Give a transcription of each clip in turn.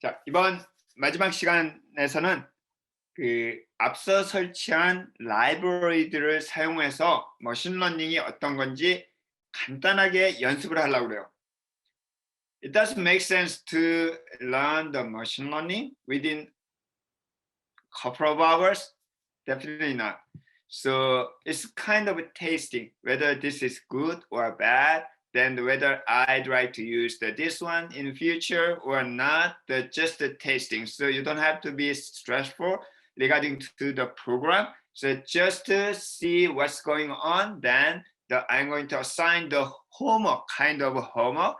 자, 이번 마지막 시간에서는 앞서 설치한 라이브러리들을 사용해서 머신러닝이 어떤 건지 간단하게 연습을 하려고 그래요. It doesn't make sense to learn the machine learning within a couple of hours. Definitely not. So it's kind of tasting whether this is good or bad, then whether I'd like to use this one in the future or not, just the tasting. So you don't have to be stressful regarding to the program. So just to see what's going on, then I'm going to assign the homework, kind of homework,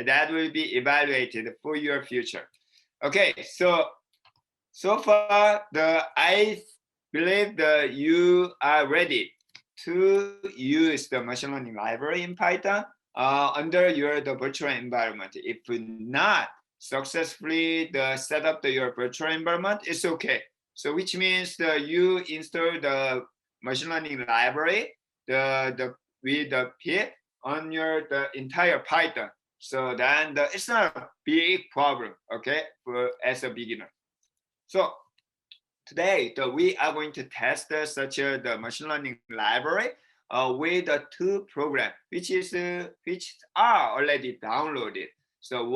that will be evaluated for your future. Okay, so far I believe that you are ready to use the machine learning library in Python under the virtual environment. If not successfully set up your virtual environment, it's okay. So which means that you install the machine learning library with the pip on the entire Python. So then it's not a big problem, okay, as a beginner. So today, we are going to test such the machine learning library with two programs, which are already downloaded. So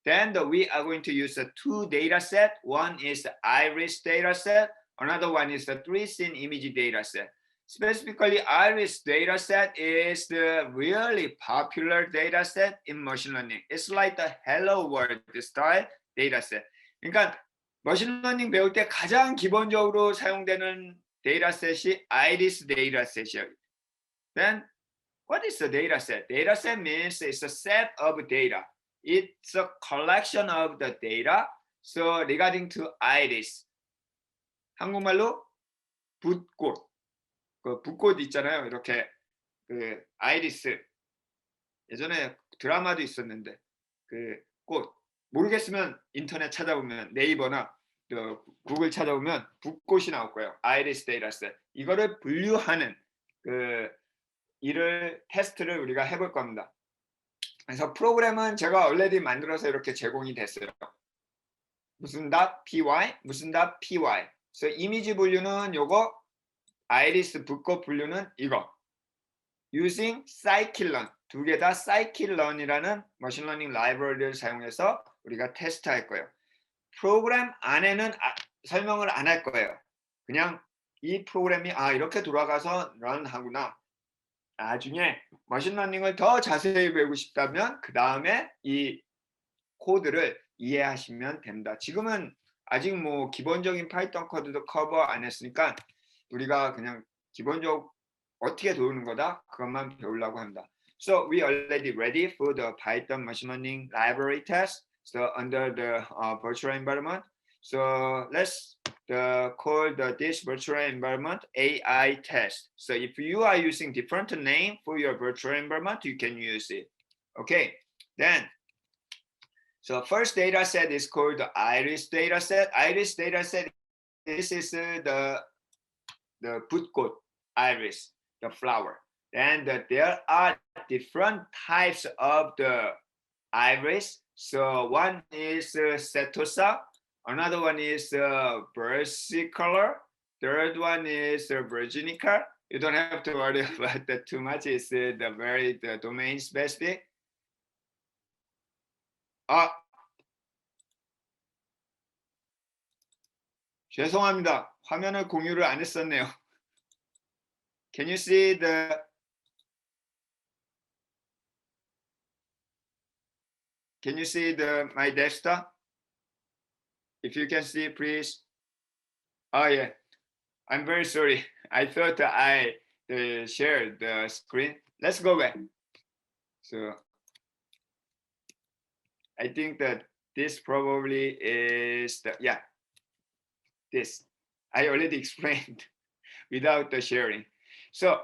then we are going to use two data set. One is the iris data set. Another one is the 3-scene image data set. Specifically, iris data set is the really popular data set in machine learning. It's like the hello world style data set. 그러니까 머신러닝 배울 때 가장 기본적으로 사용되는 데이터셋이 iris 데이터셋이에요. Then what is a dataset? Dataset means it's a set of data. It's a collection of the data. So regarding to iris, 한국말로 붓꽃, 붓꽃 있잖아요. 이렇게 아이리스. 예전에 드라마도 있었는데 꽃. 모르겠으면 인터넷 찾아보면 네이버나 구글 찾아보면 붓꽃이 나올 거예요. 아이리스 데이터셋. 이거를 분류하는 테스트를 우리가 해볼 겁니다. 그래서 프로그램은 제가 already 만들어서 이렇게 제공이 됐어요. 무슨 .py, 무슨 .py. 그래서 이미지 분류는 요거, 아이리스 붓꽃 분류는 이거. Using scikit-learn. 두 개 다 scikit-learn이라는 머신러닝 라이브러리를 사용해서 우리가 테스트할 거예요. 프로그램 안에는 설명을 안 할 거예요. 그냥 이 프로그램이 이렇게 돌아가서 런하구나. 나중에 머신러닝을 더 자세히 배우고 싶다면 그 다음에 이 코드를 이해하시면 됩니다. 지금은 아직 뭐 기본적인 파이썬 코드도 커버 안 했으니까 우리가 그냥 기본적으로 어떻게 도우는 거다 그것만 배우려고 합니다. So we already ready for the Python machine learning library test. So under the virtual environment. So let's call this virtual environment AI test. So if you are using different name for your virtual environment, you can use it. Okay, then. So first data set is called the iris data set. Iris data set, this is the 붓꽃 iris, the flower. And there are different types of the iris. So one is setosa, another one is versicolor, third one is virginica. You don't have to worry about that too much. It's the domain specific. 죄송합니다. 화면을 공유를 안 했었네요. Can you see my desktop? If you can see, please. Oh yeah, I'm very sorry. I thought I shared the screen. Let's go back. So I think that this probably is this. I already explained without the sharing. So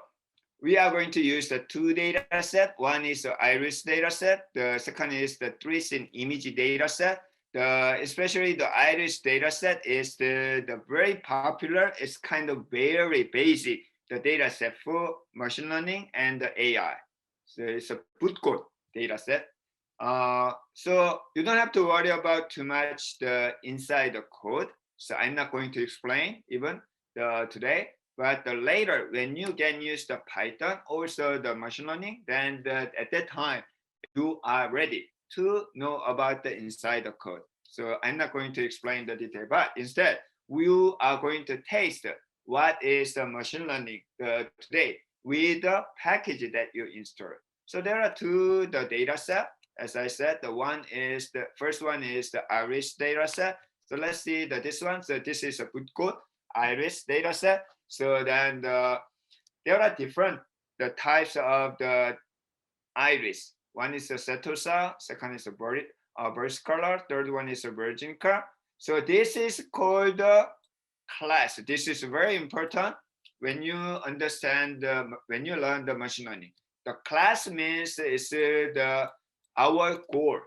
we are going to use the two data set. One is the iris data set. The second is the 3-scene image data set. Especially the iris data set is the very popular. It's kind of very basic, the data set for machine learning and the AI. So it's a 붓꽃 data set. So you don't have to worry about too much the inside the code. So I'm not going to explain even today, but later when you can use the Python, also the machine learning, then at that time you are ready to know about the inside the code. So I'm not going to explain the detail, but instead we are going to taste what is the machine learning today with the package that you install. So there are two the data set. As I said, the first one is the Iris data set. So let's see this one. So this is a good code Iris data set. So then there are different the types of the Iris. One is a Setosa, second is a burst color, third one is a virgin color. So this is called the class. This is very important when you understand when you learn the machine learning. The class means is our goal,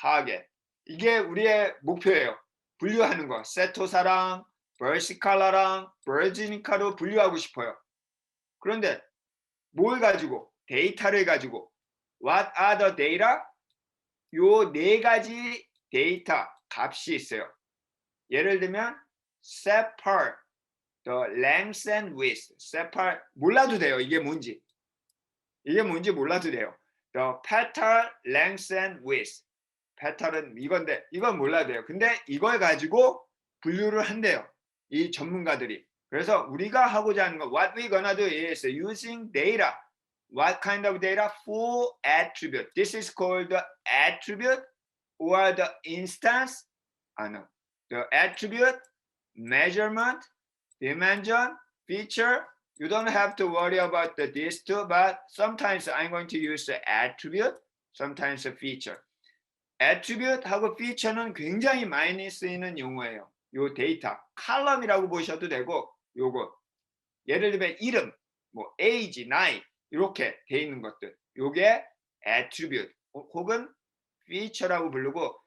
target. 이게 우리의 목표예요. 분류하는 거. 세토사랑 버시칼라랑 버지니카로 분류하고 싶어요. 그런데 뭘 가지고? 데이터를 가지고. What are the data? 요 네 가지 데이터 값이 있어요. 예를 들면 separ, the length and width. separ 몰라도 돼요. 이게 뭔지. 이게 뭔지 몰라도 돼요. The petal length and width. petal은 이건데 이건 몰라도 돼요. 근데 이걸 가지고 분류를 한대요. 이 전문가들이. 그래서 우리가 하고자 하는 거 what we gonna do is using data. What kind of data? Full attribute. This is called the attribute or the instance. No. The attribute, measurement, dimension, feature. You don't have to worry about these two, but sometimes I'm going to use the attribute, sometimes a feature. attribute하고 feature는 굉장히 많이 쓰이는 용어예요. 요 데이터, 컬럼이라고 보셔도 되고, 요거 예를 들면 이름, 뭐 age, 나이 이렇게 돼 있는 것들. 요게 attribute 혹은 feature라고 부르고,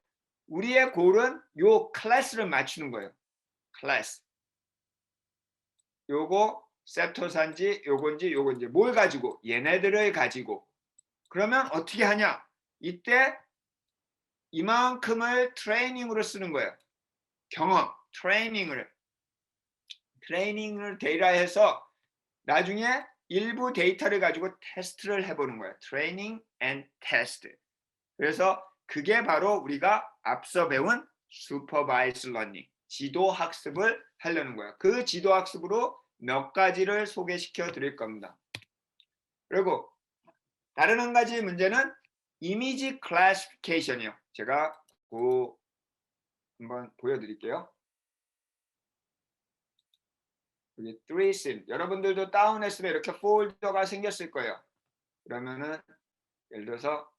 우리의 골은 요 클래스를 맞추는 거예요. 클래스. 요거 셉토산지 요건지 뭘 가지고? 얘네들을 가지고. 그러면 어떻게 하냐? 이때 이만큼을 트레이닝으로 쓰는 거예요. 경험, 트레이닝을 데이터해서 나중에 일부 데이터를 가지고 테스트를 해보는 거예요. 트레이닝 앤 테스트. 그래서 그게 바로 우리가 앞서 배운 슈퍼바이스 러닝, 지도 학습을 하려는 거예요. 그 지도 학습으로 몇 가지를 소개시켜 드릴 겁니다. 그리고 다른 한 가지 문제는 이미지 클래시피케이션이요. 제가 한번 보여드릴게요. 여기 3sim. 여러분들도 다운했으면 이렇게 폴더가 생겼을 거예요. 그러면은 예를 들어서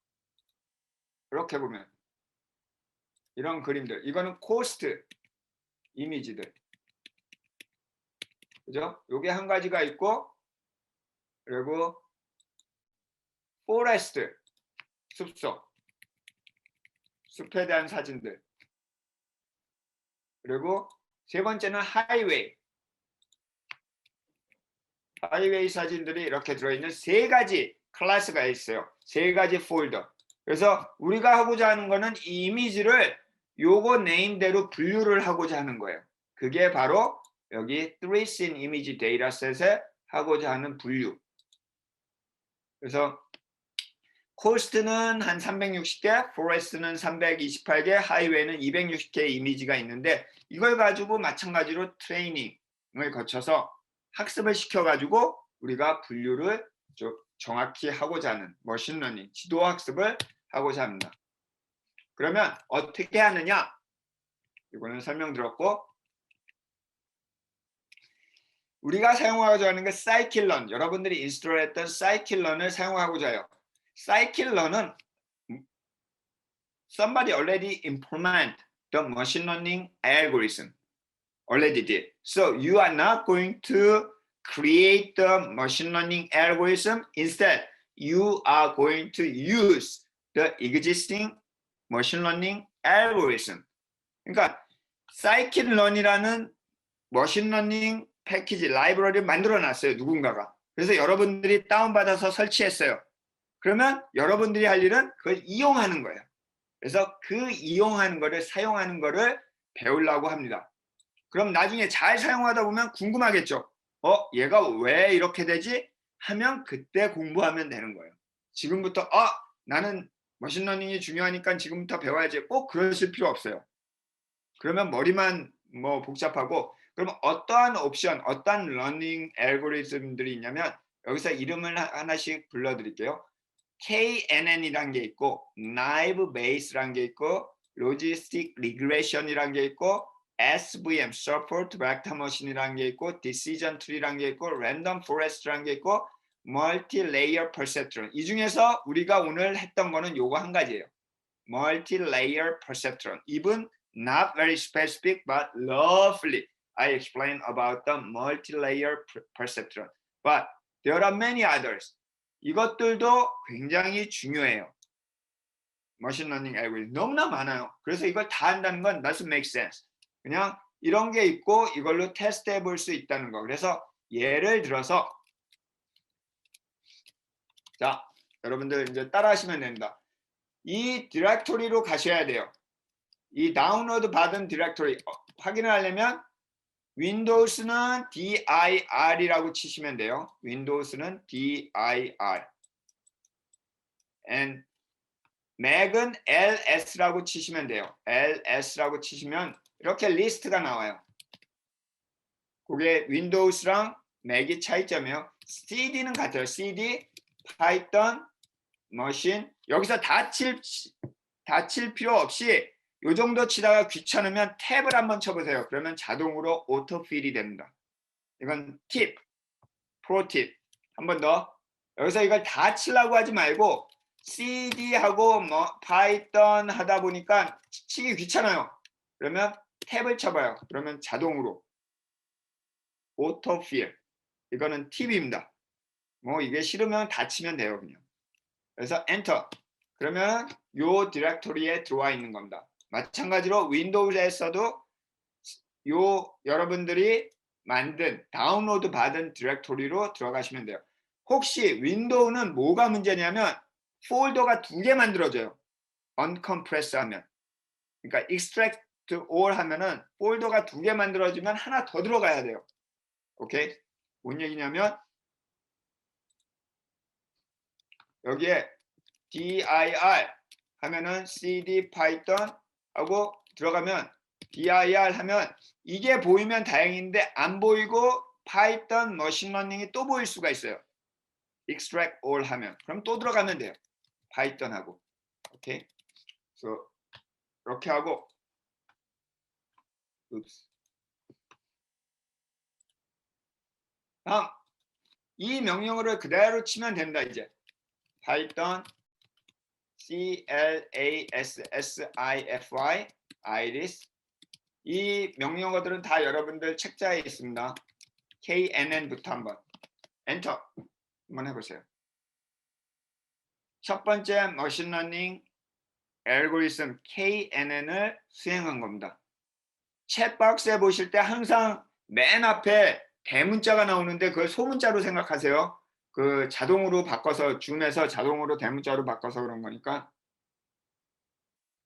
이렇게 보면 이런 그림들. 이거는 코스트 이미지들. 그죠? 요게 한 가지가 있고, 그리고 포레스트, 숲속, 숲에 대한 사진들. 그리고 세 번째는 하이웨이 사진들이 이렇게 들어있는 세 가지 클래스가 있어요. 세 가지 폴더. 그래서 우리가 하고자 하는 거는 이 이미지를 요거 네임대로 분류를 하고자 하는 거예요. 그게 바로 여기 3sim 이미지 데이터셋에 하고자 하는 분류. 그래서 코스트는 한 360개, 포레스트는 328개, 하이웨이는 260개의 이미지가 있는데 이걸 가지고 마찬가지로 트레이닝을 거쳐서 학습을 시켜가지고 우리가 분류를 정확히 하고자 하는 머신러닝, 지도 학습을 하고자 합니다. 그러면 어떻게 하느냐? 이거는 설명드렸고, 우리가 사용하고자 하는 게 사이킬런, 여러분들이 인스톨했던 사이킬런을 사용하고자 해요. 사이킬런은 somebody already implement the machine learning algorithm. Already did. So you are not going to create the machine learning algorithm. Instead, you are going to use the existing machine learning algorithm. 그러니까 scikit-learn이라는 머신 러닝 패키지 라이브러리를 만들어 놨어요. 누군가가. 그래서 여러분들이 다운받아서 설치했어요. 그러면 여러분들이 할 일은 그걸 이용하는 거예요. 그래서 그 이용하는 거를 사용하는 거를 배우려고 합니다. 그럼 나중에 잘 사용하다 보면 궁금하겠죠. 얘가 왜 이렇게 되지? 하면 그때 공부하면 되는 거예요. 지금부터 나는 머신러닝이 중요하니까 지금부터 배워야지. 꼭 그러실 필요 없어요. 그러면 머리만 뭐 복잡하고, 그럼 어떠한 옵션, 어떠한 러닝 알고리즘들이 있냐면 여기서 이름을 하나씩 불러드릴게요. KNN이란 게 있고, Naive Bayes란 게 있고, Logistic Regression이란 게 있고, SVM, Support Vector Machine이란 게 있고, Decision Tree란 게 있고, Random Forest란 게 있고, Multi-Layer Perceptron. 이 중에서 우리가 오늘 했던 거는 요거 한 가지예요. Multi-Layer Perceptron. Even not very specific, but lovely. I explained about the multi-layer perceptron. But there are many others. 이것들도 굉장히 중요해요. 머신러닝 알고리즘 너무나 많아요. 그래서 이걸 다 한다는 건 doesn't make sense. 그냥 이런 게 있고 이걸로 테스트해 볼 수 있다는 거. 그래서 예를 들어서 자, 여러분들 이제 따라 하시면 됩니다. 이 디렉토리로 가셔야 돼요. 이 다운로드 받은 디렉토리 확인을 하려면 윈도우스는 dir이라고 치시면 돼요. 윈도우스는 dir. and 맥은 ls라고 치시면 돼요. ls라고 치시면 이렇게 리스트가 나와요. 그게 윈도우스랑 맥이 차이점이에요. cd는 같아요. cd, 파이썬, 머신. 여기서 다 칠 필요 없이 요 정도 치다가 귀찮으면 탭을 한번 쳐보세요. 그러면 자동으로 오토필이 됩니다. 이건 팁, 프로팁. 한 번 더. 여기서 이걸 다 치려고 하지 말고 cd하고 뭐 파이썬 하다 보니까 치기 귀찮아요. 그러면 탭을 쳐봐요. 그러면 자동으로 오토필. 이거는 팁입니다. 뭐 이게 싫으면 다 치면 돼요. 그냥. 그래서 엔터. 그러면 요 디렉토리에 들어와 있는 겁니다. 마찬가지로 윈도우에서도 요 여러분들이 만든 다운로드 받은 디렉토리로 들어가시면 돼요. 혹시 윈도우는 뭐가 문제냐면 폴더가 2개 만들어져요. 언컴프레스 하면. 그러니까 extract all 하면은 폴더가 2개 만들어지면 하나 더 들어가야 돼요. 오케이? 뭔 얘기냐면 여기에 dir 하면은 cd python 하고 들어가면 dir 하면 이게 보이면 다행인데 안 보이고 파이썬 머신러닝이 또 보일 수가 있어요. extract all 하면 그럼 또 들어가면 돼요. 파이썬하고. 오케이. 그래서 이렇게 하고 다음 이 명령어를 그대로 치면 됩니다. 이제 파이썬 classify iris 이 명령어들은 다 여러분들 책자에 있습니다. KNN부터 한번 엔터 한번 해보세요. 첫 번째 머신러닝 알고리즘 KNN을 수행한 겁니다. 챗박스에 보실 때 항상 맨 앞에 대문자가 나오는데 그걸 소문자로 생각하세요. 그 자동으로 바꿔서 줌에서 자동으로 대문자로 바꿔서 그런 거니까.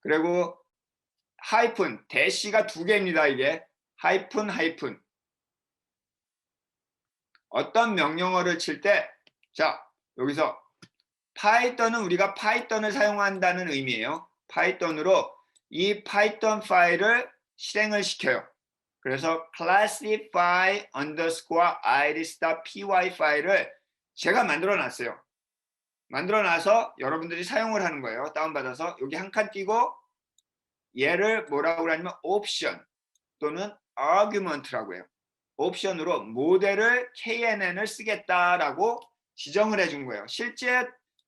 그리고 하이픈, 대시가 2개입니다. 이게 하이픈. 어떤 명령어를 칠 때, 자 여기서 파이썬은 우리가 파이썬을 사용한다는 의미예요. 파이썬으로 이 파이썬 파일을 실행을 시켜요. 그래서 classify underscore iris.py 파일을 제가 만들어 놨어요. 만들어 놔서 여러분들이 사용을 하는 거예요. 다운받아서 여기 한 칸 띄고 얘를 뭐라고 하냐면 옵션 또는 argument라고 해요. 옵션으로 모델을 KNN을 쓰겠다라고 지정을 해준 거예요. 실제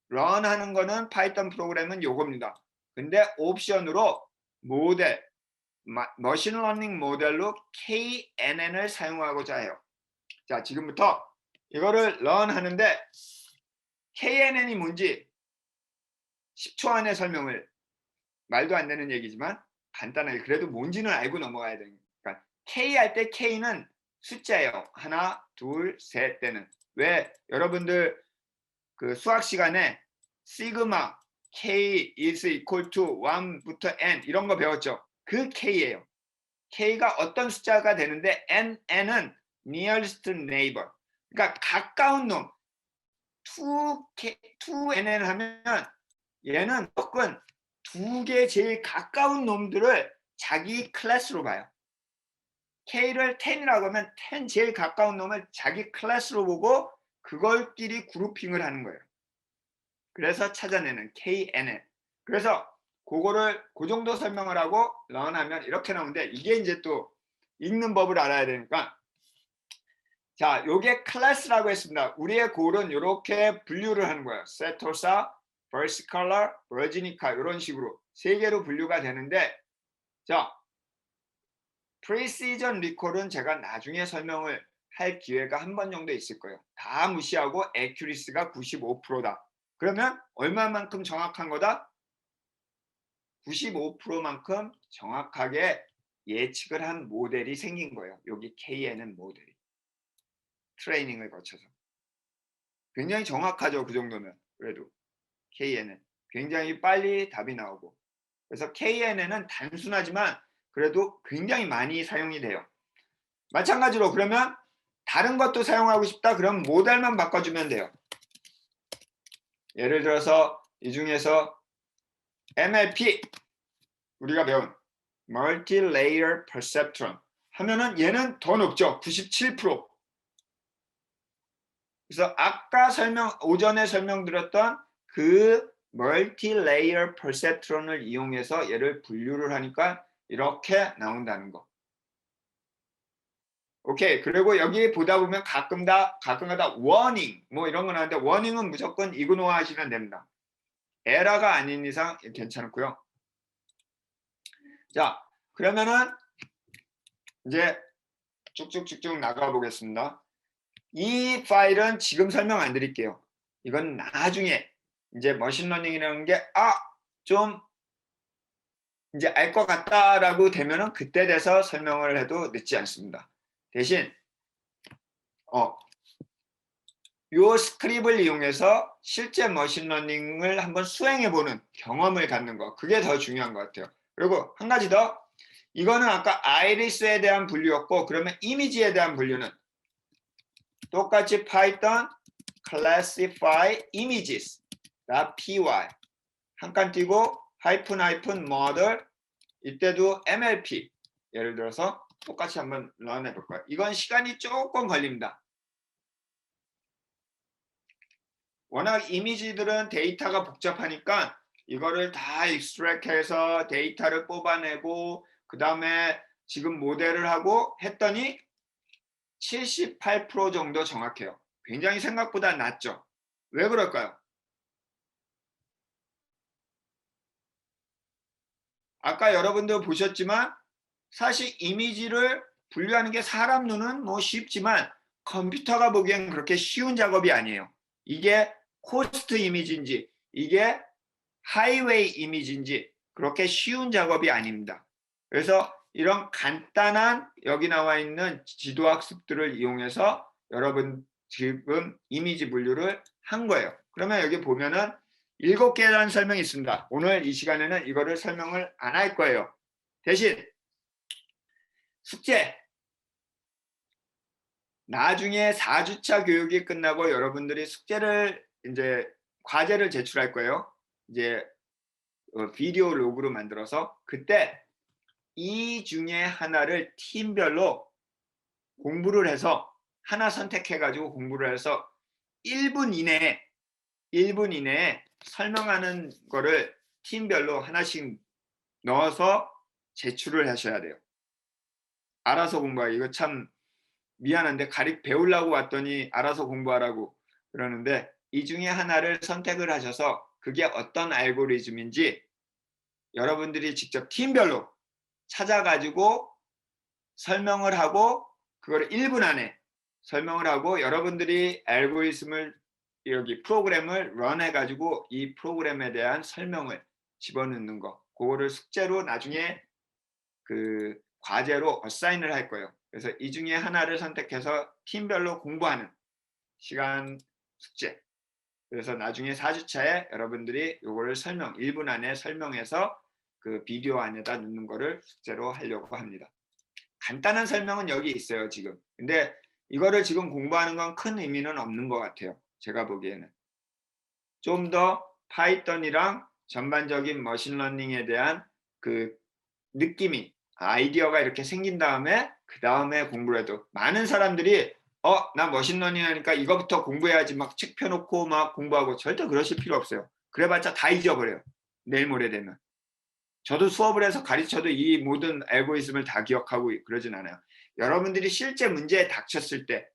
런하는 거는 파이썬 프로그램은 요겁니다. 근데 옵션으로 모델, 머신러닝 모델로 KNN을 사용하고자 해요. 자, 지금부터 이거를 런 하는데 KNN이 뭔지 10초 안에 설명을, 말도 안 되는 얘기지만 간단하게 그래도 뭔지는 알고 넘어가야 되니까. K 할 때 K는 숫자예요. 하나, 둘, 셋 때는. 왜 여러분들 그 수학 시간에 시그마 K is equal to 1부터 N 이런 거 배웠죠. 그 K예요. K가 어떤 숫자가 되는데 N은 nearest neighbor. 그러니까 가까운 놈. 2NN 하면 얘는 무조건 두 개 제일 가까운 놈들을 자기 클래스로 봐요. K를 10이라고 하면 10 제일 가까운 놈을 자기 클래스로 보고 그걸끼리 그룹핑을 하는 거예요. 그래서 찾아내는 KNN. 그래서 그거를 그 정도 설명을 하고 런하면 이렇게 나오는데 이게 이제 또 읽는 법을 알아야 되니까 자, 요게 클래스라고 했습니다. 우리의 골은 이렇게 분류를 하는 거예요. 세토사, 버시컬러, 버지니카 이런 식으로 세 개로 분류가 되는데 자, 프리시전 리콜은 제가 나중에 설명을 할 기회가 한 번 정도 있을 거예요. 다 무시하고 액큐리스가 95%다. 그러면 얼마만큼 정확한 거다? 95%만큼 정확하게 예측을 한 모델이 생긴 거예요. 여기 KNN 모델이. 트레이닝을 거쳐서. 굉장히 정확하죠. 그 정도면. 그래도 KNN. 굉장히 빨리 답이 나오고. 그래서 KNN은 단순하지만 그래도 굉장히 많이 사용이 돼요. 마찬가지로 그러면 다른 것도 사용하고 싶다. 그럼 모델만 바꿔주면 돼요. 예를 들어서 이 중에서 MLP 우리가 배운 Multi-Layer Perceptron 하면은 얘는 더 높죠. 97%. 그래서 아까 오전에 설명드렸던 그 Multi-Layer Perceptron을 이용해서 얘를 분류를 하니까 이렇게 나온다는 거. 오케이. 그리고 여기 보다 보면 가끔가다 워닝 뭐 이런 거 나오는데 워닝은 무조건 이그노어 하시면 됩니다. 에러가 아닌 이상 괜찮고요. 자, 그러면은 이제 쭉쭉쭉쭉 나가 보겠습니다. 이 파일은 지금 설명 안 드릴게요. 이건 나중에 이제 머신러닝이라는 게 좀 이제 알 것 같다라고 되면은 그때 돼서 설명을 해도 늦지 않습니다. 대신 요 스크립을 이용해서 실제 머신러닝을 한번 수행해보는 경험을 갖는 거 그게 더 중요한 것 같아요. 그리고 한 가지 더 이거는 아까 아이리스에 대한 분류였고 그러면 이미지에 대한 분류는 똑같이 Python classify images py 한 칸 띄고 하이픈 model 이때도 MLP 예를 들어서 똑같이 한번 런 해볼 거예요. 이건 시간이 조금 걸립니다. 워낙 이미지들은 데이터가 복잡하니까 이거를 다 익스트랙해서 데이터를 뽑아내고 그 다음에 지금 모델을 하고 했더니 78% 정도 정확해요. 굉장히 생각보다 낮죠. 왜 그럴까요? 아까 여러분도 보셨지만 사실 이미지를 분류하는 게 사람 눈은 뭐 쉽지만 컴퓨터가 보기엔 그렇게 쉬운 작업이 아니에요. 이게 호스트 이미지인지 이게 하이웨이 이미지인지 그렇게 쉬운 작업이 아닙니다. 그래서 이런 간단한 여기 나와 있는 지도학습들을 이용해서 여러분 지금 이미지 분류를 한 거예요. 그러면 여기 보면은 7개라는 설명이 있습니다. 오늘 이 시간에는 이거를 설명을 안 할 거예요. 대신 숙제 나중에 4주차 교육이 끝나고 여러분들이 숙제를 이제 과제를 제출할 거예요. 이제 비디오 로그로 만들어서 그때 이 중에 하나를 팀별로 공부를 해서 하나 선택해 가지고 공부를 해서 1분 이내에 설명하는 거를 팀별로 하나씩 넣어서 제출을 하셔야 돼요. 알아서 공부하기 이거 참 미안한데 배우려고 왔더니 알아서 공부하라고 그러는데 이 중에 하나를 선택을 하셔서 그게 어떤 알고리즘인지 여러분들이 직접 팀별로 찾아가지고 설명을 하고 그걸 1분 안에 설명을 하고 여러분들이 알고리즘을 여기 프로그램을 런해가지고 이 프로그램에 대한 설명을 집어넣는 거 그거를 숙제로 나중에 그 과제로 어사인을 할 거예요. 그래서 이 중에 하나를 선택해서 팀별로 공부하는 시간 숙제 그래서 나중에 4주차에 여러분들이 요거를 1분 안에 설명해서 그 비디오 안에다 넣는 거를 숙제로 하려고 합니다. 간단한 설명은 여기 있어요, 지금. 근데 이거를 지금 공부하는 건 큰 의미는 없는 것 같아요. 제가 보기에는. 좀 더 파이썬이랑 전반적인 머신러닝에 대한 그 느낌이, 아이디어가 이렇게 생긴 다음에 그 다음에 공부를 해도 많은 사람들이 나 머신러닝 하니까 이거부터 공부해야지 막 책 펴놓고 막 공부하고 절대 그러실 필요 없어요. 그래봤자 다 잊어버려요. 내일 모레 되면. 저도 수업을 해서 가르쳐도 이 모든 알고리즘을 다 기억하고 그러진 않아요. 여러분들이 실제 문제에 닥쳤을 때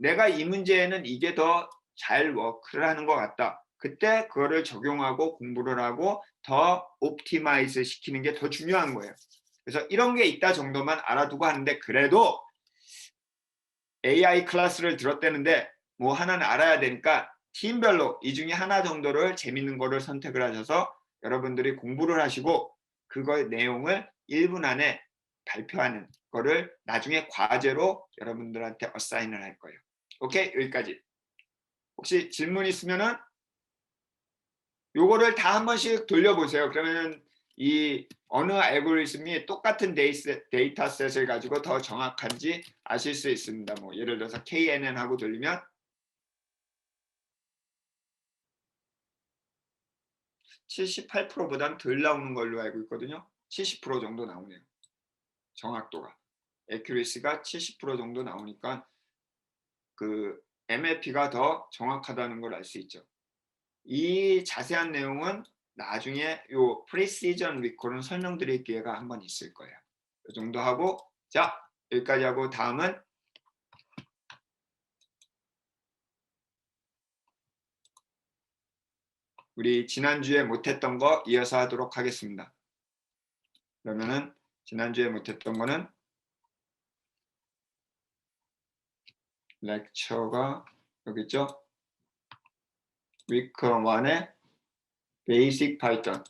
내가 이 문제에는 이게 더 잘 워크를 하는 것 같다. 그때 그거를 적용하고 공부를 하고 더 옵티마이즈 시키는 게 더 중요한 거예요. 그래서 이런 게 있다 정도만 알아두고 하는데 그래도 AI 클래스를 들었다는데 뭐 하나는 알아야 되니까 팀별로 이 중에 하나 정도를 재밌는 거를 선택을 하셔서 여러분들이 공부를 하시고 그거의 내용을 1분 안에 발표하는 거를 나중에 과제로 여러분들한테 어사인을 할 거예요. 오케이? 여기까지. 혹시 질문 있으면은 요거를 다 한 번씩 돌려보세요. 그러면은 이 어느 알고리즘이 똑같은 데이터셋을 가지고 더 정확한지 아실 수 있습니다. 뭐 예를 들어서 KNN하고 돌리면 78%보단 덜 나오는 걸로 알고 있거든요. 70% 정도 나오네요. 정확도가. 액큐리시가 70% 정도 나오니까 그 MLP가 더 정확하다는 걸 알 수 있죠. 이 자세한 내용은 나중에 요 프리시전 리콜은 설명드릴 기회가 한 번 있을 거예요. 이 정도 하고 자 여기까지 하고 다음은 우리 지난주에 못했던 거 이어서 하도록 하겠습니다. 그러면은 지난주에 못했던 거는 렉처가 여기 있죠. 위크 1의 베이직 파이썬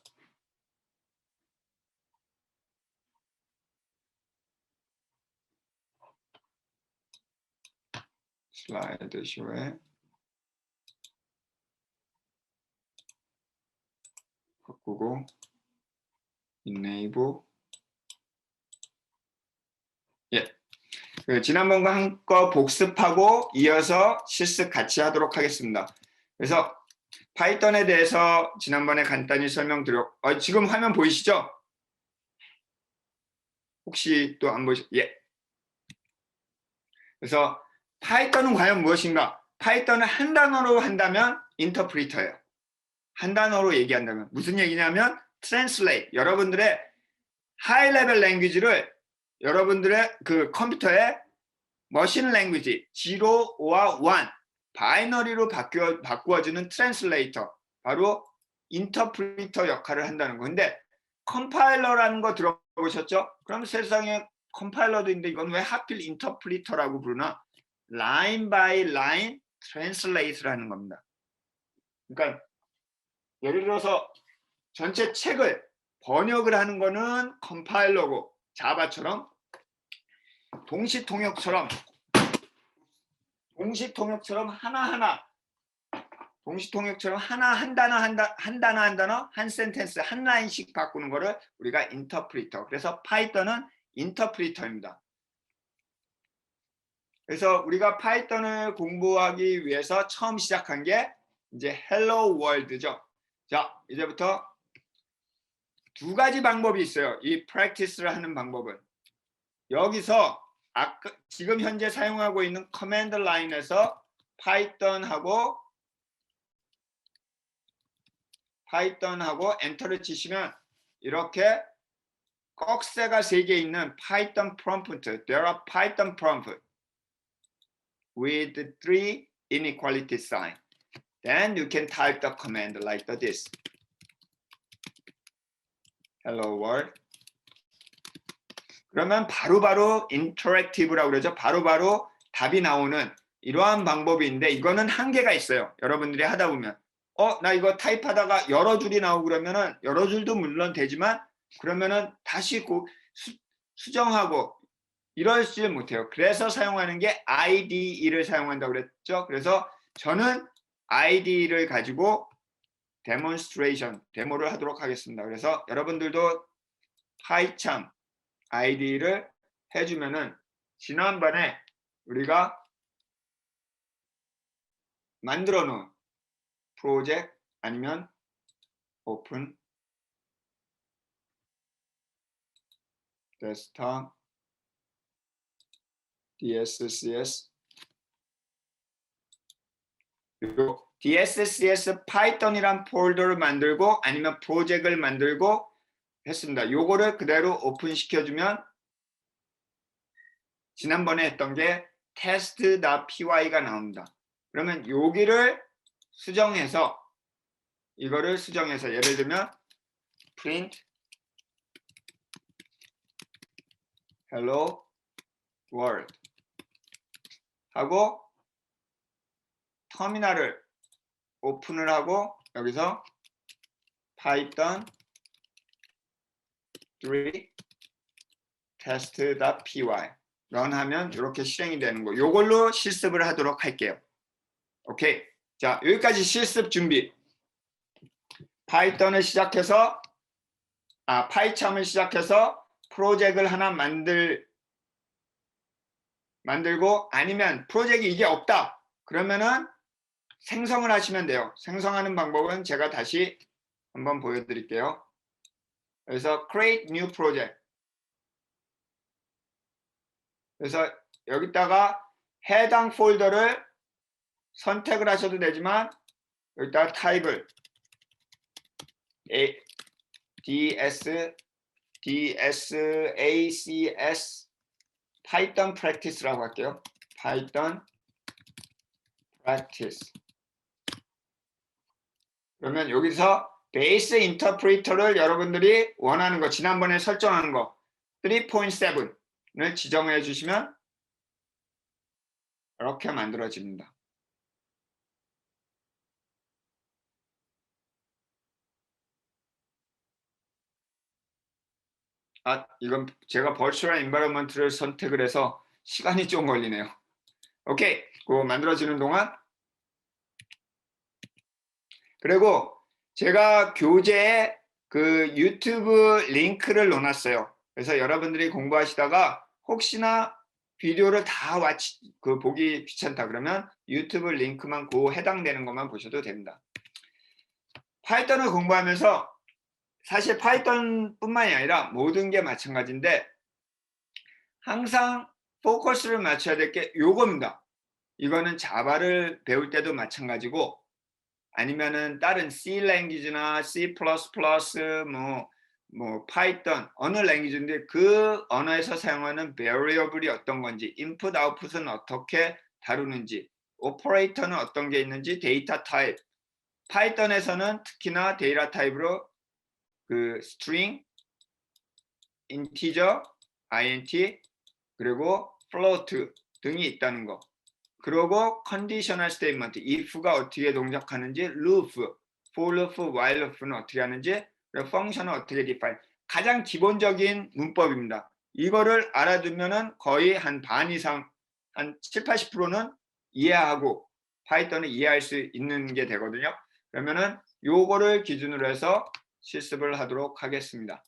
슬라이드 쇼에 바꾸고 enable 지난번과 한거 복습하고 이어서 실습 같이 하도록 하겠습니다. 그래서 파이썬에 대해서 지난번에 간단히 설명드렸고 지금 화면 보이시죠? 혹시 또 안 보시? 예. 그래서 파이썬은 과연 무엇인가? 파이썬을 한 단어로 한다면 인터프리터예요. 한 단어로 얘기한다면 무슨 얘기냐면 translate. 여러분들의 하이 레벨 랭귀지를 여러분들의 그 컴퓨터에 머신 랭귀지 0와 1 바이너리로 바꾸어지는 트랜슬레이터 바로 인터프리터 역할을 한다는 거. 근데 컴파일러라는 거 들어보셨죠? 그럼 세상에 컴파일러도 있는데 이건 왜 하필 인터프리터라고 부르나? 라인 바이 라인 트랜슬레이트라는 겁니다. 그러니까 예를 들어서 전체 책을 번역을 하는 거는 컴파일러고 자바처럼 동시통역처럼 하나하나 동시통역처럼 한 단어 한 센텐스 한 라인씩 바꾸는 거를 우리가 인터프리터. 그래서 파이썬은 인터프리터입니다. 그래서 우리가 파이썬을 공부하기 위해서 처음 시작한 게 이제 헬로 월드죠. 자, 이제부터 두 가지 방법이 있어요. 이 프랙티스를 하는 방법은. 여기서 지금 현재 사용하고 있는 커맨드 라인에서 파이썬하고 엔터를 치시면 이렇게 꺽쇠가 3개 있는 파이썬 프롬프트, there are Python prompt with 3 inequality sign. Then you can type the command like this. Hello world. 그러면 바로바로 인터랙티브라고 그러죠. 바로바로 답이 나오는 이러한 방법인데 이거는 한계가 있어요. 여러분들이 하다 보면 나 이거 타입하다가 여러 줄이 나오고 그러면은 여러 줄도 물론 되지만 그러면은 다시 수정하고 이러지 못해요. 그래서 사용하는 게 IDE를 사용한다고 그랬죠. 그래서 저는 ID를 가지고 데모를 하도록 하겠습니다. 그래서 여러분들도 파이참 ID를 해주면은 지난번에 우리가 만들어 놓은 프로젝트 아니면 오픈 데스크톱 DSCS 그리고 DSCS 파이썬이란 폴더를 만들고 아니면 프로젝트를 만들고 했습니다. 요거를 그대로 오픈 시켜주면 지난번에 했던 게 test.py가 나옵니다. 그러면 여기를 수정해서 이거를 수정해서 예를 들면 print hello world 하고 터미널을 오픈을 하고 여기서 python 3 test.py 런하면 이렇게 실행이 되는 거. 요걸로 실습을 하도록 할게요. 오케이. 자, 여기까지 실습 준비. 파이썬을 시작해서 파이참을 시작해서 프로젝트를 하나 만들고 아니면 프로젝트 이게 없다. 그러면은 생성을 하시면 돼요. 생성하는 방법은 제가 다시 한번 보여드릴게요. 그래서 create new project. 그래서 여기다가 해당 폴더를 선택을 하셔도 되지만 여기다가 타입을 DSACS Python Practice라고 할게요. Python Practice. 그러면 여기서 베이스 인터프리터를 여러분들이 원하는 거 지난번에 설정한 거 3.7을 지정해 주시면 이렇게 만들어집니다. 이건 제가 버추얼 인바이러먼트를 선택을 해서 시간이 좀 걸리네요. 오케이, 그거 만들어지는 동안 그리고 제가 교재에 그 유튜브 링크를 넣어놨어요. 그래서 여러분들이 공부하시다가 혹시나 비디오를 다 보기 귀찮다 그러면 유튜브 링크만 해당되는 것만 보셔도 됩니다. 파이썬을 공부하면서 사실 파이썬뿐만이 아니라 모든 게 마찬가지인데 항상 포커스를 맞춰야 될 게 요겁니다. 이거는 자바를 배울 때도 마찬가지고 아니면은 다른 C 랭귀지나 C++, 뭐 파이썬 어느 랭귀지인데 그 언어에서 사용하는 variable이 어떤 건지, input output은 어떻게 다루는지, 오퍼레이터는 어떤 게 있는지, 데이터 타입. 파이썬에서는 특히나 데이터 타입으로 그 string, integer, int 그리고 float 등이 있다는 거. 그리고 conditional statement, if가 어떻게 동작하는지, loop, for loop, while loop는 어떻게 하는지, 그리고 function은 어떻게 define. 가장 기본적인 문법입니다. 이거를 알아두면은 거의 한 반 이상, 한 7, 80%는 이해하고 파이썬을 이해할 수 있는 게 되거든요. 그러면은 요거를 기준으로 해서 실습을 하도록 하겠습니다.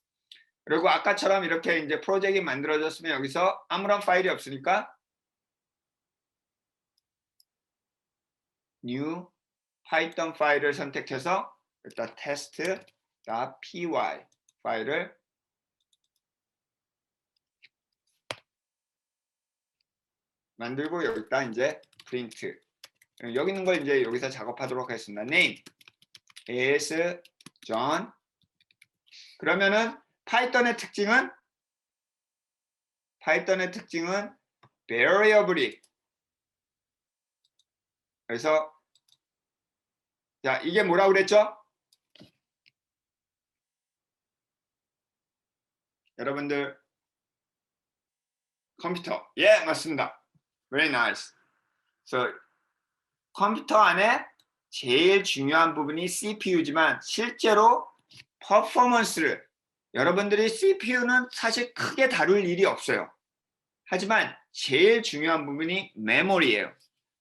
그리고 아까처럼 이렇게 이제 프로젝트가 만들어졌으면 여기서 아무런 파일이 없으니까 new 파이썬 파일을 선택해서 일단 test.py 파일을 만들고 여기다 이제 print 여기 있는 걸 이제 여기서 작업하도록 하겠습니다. name is John. 그러면은 파이썬의 특징은 variable이 그래서 자 이게 뭐라고 그랬죠? 여러분들 컴퓨터 예 맞습니다. Very nice. So 컴퓨터 안에 제일 중요한 부분이 CPU지만 실제로 퍼포먼스를 여러분들이 CPU는 사실 크게 다룰 일이 없어요. 하지만 제일 중요한 부분이 메모리예요.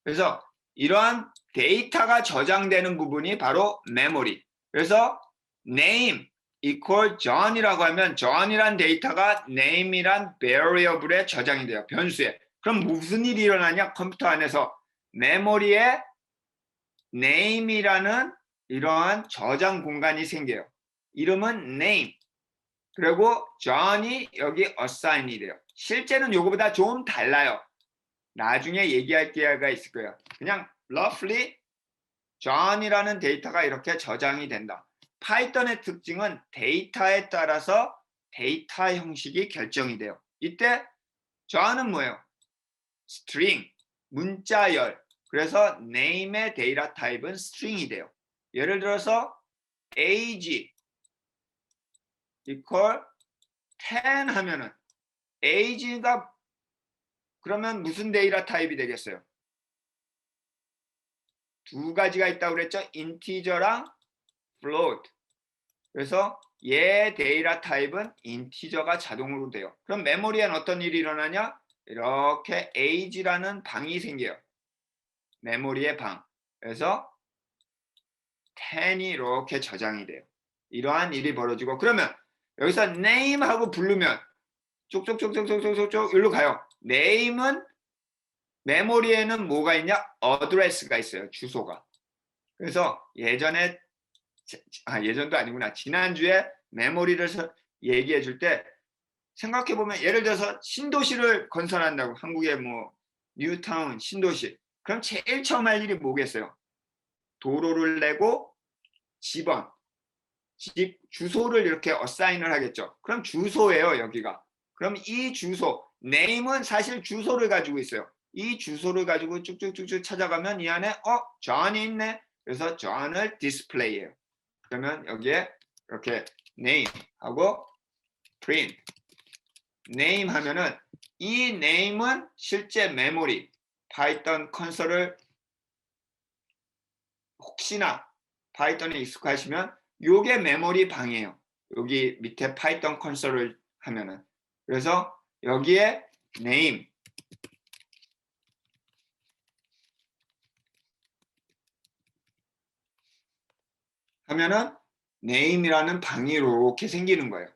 그래서 이러한 데이터가 저장되는 부분이 바로 메모리. 그래서 name equal John이라고 하면 John이란 데이터가 name이란 variable에 저장이 돼요. 변수에. 그럼 무슨 일이 일어나냐? 컴퓨터 안에서 메모리에 name이라는 이러한 저장 공간이 생겨요. 이름은 name. 그리고 John이 여기 assign이 돼요. 실제는 요거보다 좀 달라요. 나중에 얘기할 기회가 있을 거예요. 그냥 roughly John이라는 데이터가 이렇게 저장이 된다. 파이썬의 특징은 데이터에 따라서 데이터 형식이 결정이 돼요. 이때 John은 뭐예요? string, 문자열. 그래서 name의 데이터 타입은 string이 돼요. 예를 들어서 age equal 10 하면은 age가 그러면 무슨 데이터 타입이 되겠어요? 두 가지가 있다고 그랬죠? 인티저랑 float. 그래서 얘 데이터 타입은 인티저가 자동으로 돼요. 그럼 메모리엔 어떤 일이 일어나냐? 이렇게 age라는 방이 생겨요. 메모리의 방. 그래서 10이 이렇게 저장이 돼요. 이러한 일이 벌어지고 그러면 여기서 name 하고 부르면 쪽쪽쪽쪽쪽쪽쪽 일로 가요. name은 메모리에는 뭐가 있냐? 어드레스가 있어요. 주소가. 그래서 예전에 예전도 아니구나. 지난주에 메모리를 얘기해 줄 때 생각해 보면 예를 들어서 신도시를 건설한다고 한국의 뭐 뉴타운 신도시. 그럼 제일 처음 할 일이 뭐겠어요? 도로를 내고 집원, 집 주소를 이렇게 어사인을 하겠죠. 그럼 주소예요, 여기가. 그럼 이 주소, name은 사실 주소를 가지고 있어요. 이 주소를 가지고 쭉쭉쭉쭉 찾아가면 이 안에 John이 있네. 그래서 John을 디스플레이해요. 그러면 여기에 이렇게 name 하고 print name 하면은 이 name은 실제 메모리 파이썬 컨솔을 혹시나 파이썬에 익숙하시면 요게 메모리 방이에요. 여기 밑에 파이썬 컨솔을 하면은 그래서 여기에 name 하면은 name이라는 방이 이렇게 생기는 거예요.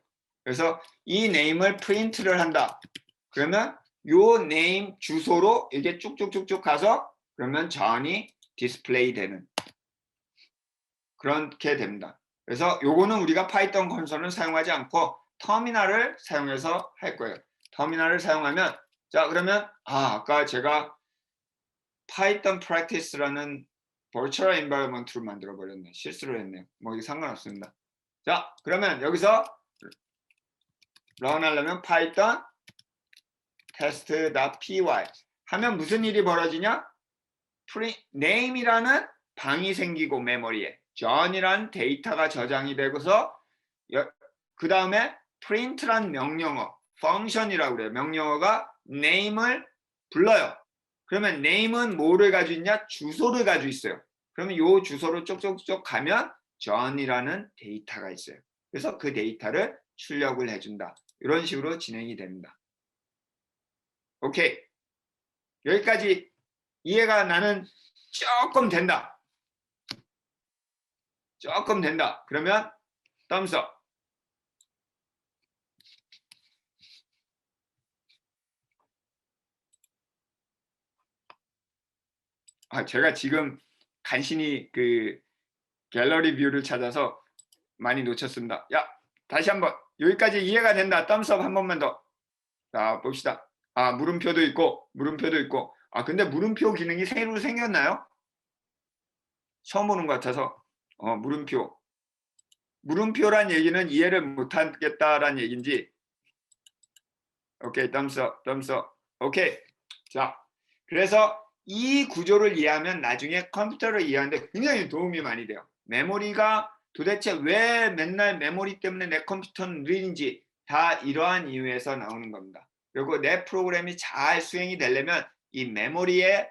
그래서 이 name을 프린트를 한다. 그러면 요 name 주소로 이게 쭉쭉쭉쭉 가서 그러면 John이 디스플레이 되는 그렇게 됩니다. 그래서 요거는 우리가 파이썬 컨솔은 사용하지 않고 터미널을 사용해서 할 거예요. 터미널을 사용하면 자 그러면 아까 제가 파이썬 프랙티스라는 버추얼 엔바이러먼트를 만들어 버렸네. 실수를 했네요. 뭐 이게 상관없습니다. 자 그러면 여기서 런 하려면 파이썬 test.py 하면 무슨 일이 벌어지냐? name이라는 방이 생기고 메모리에 John이라는 데이터가 저장이 되고서 그 다음에 print란 명령어 function이라고 그래요. 명령어가 name을 불러요. 그러면 name은 뭐를 가지고 있냐? 주소를 가지고 있어요. 그러면 이 주소로 쪽쪽쪽 가면 John이라는 데이터가 있어요. 그래서 그 데이터를 출력을 해준다. 이런 식으로 진행이 됩니다. 오케이. 여기까지 이해가 나는 조금 된다. 조금 된다. 그러면 thumbs up. 제가 지금 간신히 그 갤러리 뷰를 찾아서 많이 놓쳤습니다. 야, 다시 한번 여기까지 이해가 된다. thumbs up 한 번만 더. 자, 봅시다. 물음표도 있고 물음표도 있고. 근데 물음표 기능이 새로 생겼나요? 처음 보는 것 같아서. 물음표. 물음표란 얘기는 이해를 못하겠다라는 얘기인지. 오케이, thumbs up, thumbs up. 오케이. 자, 그래서 이 구조를 이해하면 나중에 컴퓨터를 이해하는데 굉장히 도움이 많이 돼요. 메모리가 도대체 왜 맨날 메모리 때문에 내 컴퓨터는 느린지 다 이러한 이유에서 나오는 겁니다. 그리고 내 프로그램이 잘 수행이 되려면 이 메모리에다가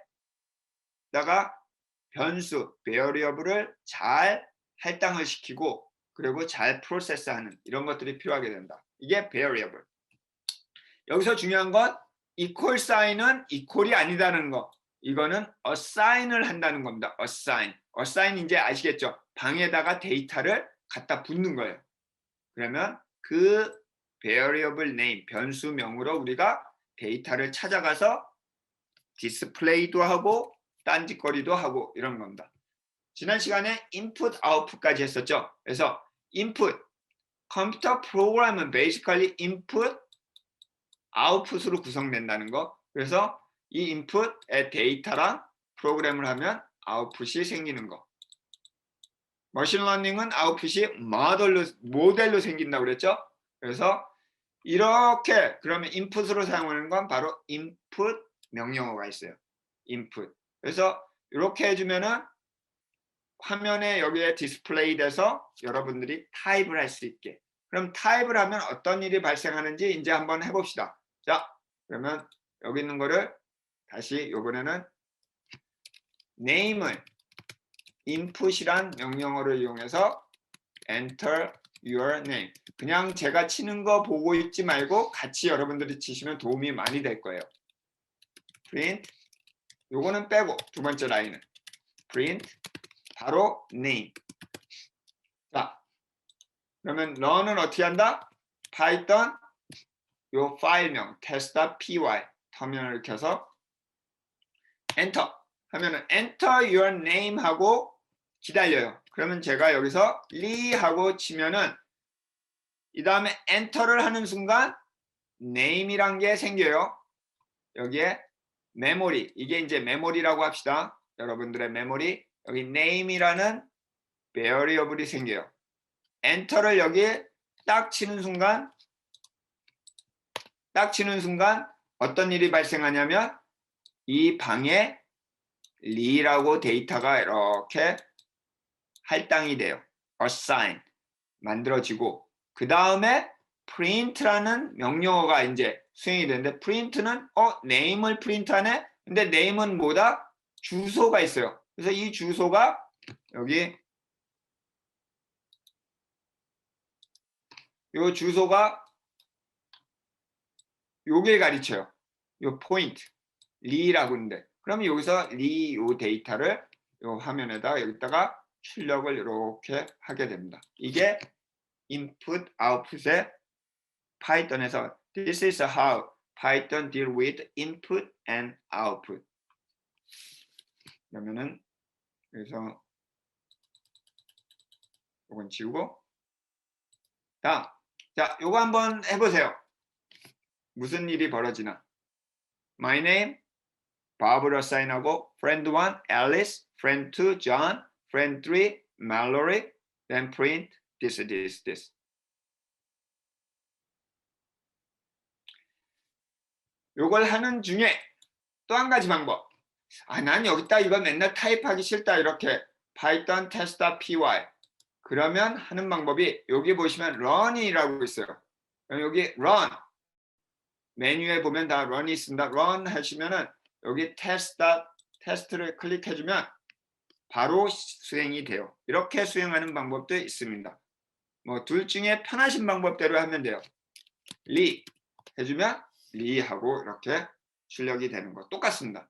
변수, variable을 잘 할당을 시키고 그리고 잘 프로세스하는 이런 것들이 필요하게 된다. 이게 variable. 여기서 중요한 건 equal sign은 equal이 아니다는 거. 이거는 assign을 한다는 겁니다. assign 이제 아시겠죠? 방에다가 데이터를 갖다 붙는 거예요. 그러면 그 variable name 변수명으로 우리가 데이터를 찾아가서 디스플레이도 하고 딴짓거리도 하고 이런 겁니다. 지난 시간에 input, output까지 했었죠. 그래서 input, 컴퓨터 프로그램은 basically input, output으로 구성된다는 거. 그래서 이 input의 데이터랑 프로그램을 하면 output이 생기는 거. 머신러닝은 output이 모델로 생긴다고 그랬죠. 그래서 이렇게 그러면 input으로 사용하는 건 바로 input 명령어가 있어요. input. 그래서 이렇게 해주면은 화면에 여기에 디스플레이 돼서 여러분들이 타입을 할 수 있게. 그럼 타입을 하면 어떤 일이 발생하는지 이제 한번 해봅시다. 자, 그러면 여기 있는 거를 다시 이번에는 name을 input이란 명령어를 이용해서 enter your name. 그냥 제가 치는 거 보고 있지 말고 같이 여러분들이 치시면 도움이 많이 될 거예요. print 요거는 빼고 두 번째 라인은 print 바로 name. 자, 그러면 run은 어떻게 한다? 파이썬 요 파일명 test.py 터미널을 켜서 enter 하면은 enter your name 하고 기다려요. 그러면 제가 여기서 리 하고 치면은 이 다음에 엔터를 하는 순간 name이란 게 생겨요. 여기에 메모리, 이게 이제 메모리라고 합시다. 여러분들의 메모리, 여기 name이라는 variable이 생겨요. 엔터를 여기에 딱 치는 순간 어떤 일이 발생하냐면 이 방에 리라고 데이터가 이렇게 할당이 돼요. assign 만들어지고 그 다음에 print라는 명령어가 이제 수행이 되는데 print는 name을 프린트하네. 근데 name은 뭐다? 주소가 있어요. 그래서 이 주소가 여기 요 주소가 요게 가르쳐요. 요 포인트 리라고 하는데 그러면 여기서 리 요 데이터를 요 화면에다가 여기다가 출력을 이렇게 하게 됩니다. 이게 input output의 파이썬에서 this is how Python deal with input and output. 그러면은 여기서 이건 지우고 다음 자 요거 한번 해보세요. 무슨 일이 벌어지나? My name Barbara 사인하고 friend 1 Alice, friend 2 John, friend 3 Mallory, then print this. 요걸 하는 중에 또 한 가지 방법. 난 여기다 이거 맨날 타입하기 싫다 이렇게 python test.py 그러면 하는 방법이 여기 보시면 run이라고 있어요. 여기 run 메뉴에 보면 다 run이 있습니다. run 하시면은 여기 test를 클릭해주면 바로 수행이 돼요. 이렇게 수행하는 방법도 있습니다. 뭐 둘 중에 편하신 방법대로 하면 돼요. 리 해주면 리하고 이렇게 출력이 되는 거 똑같습니다.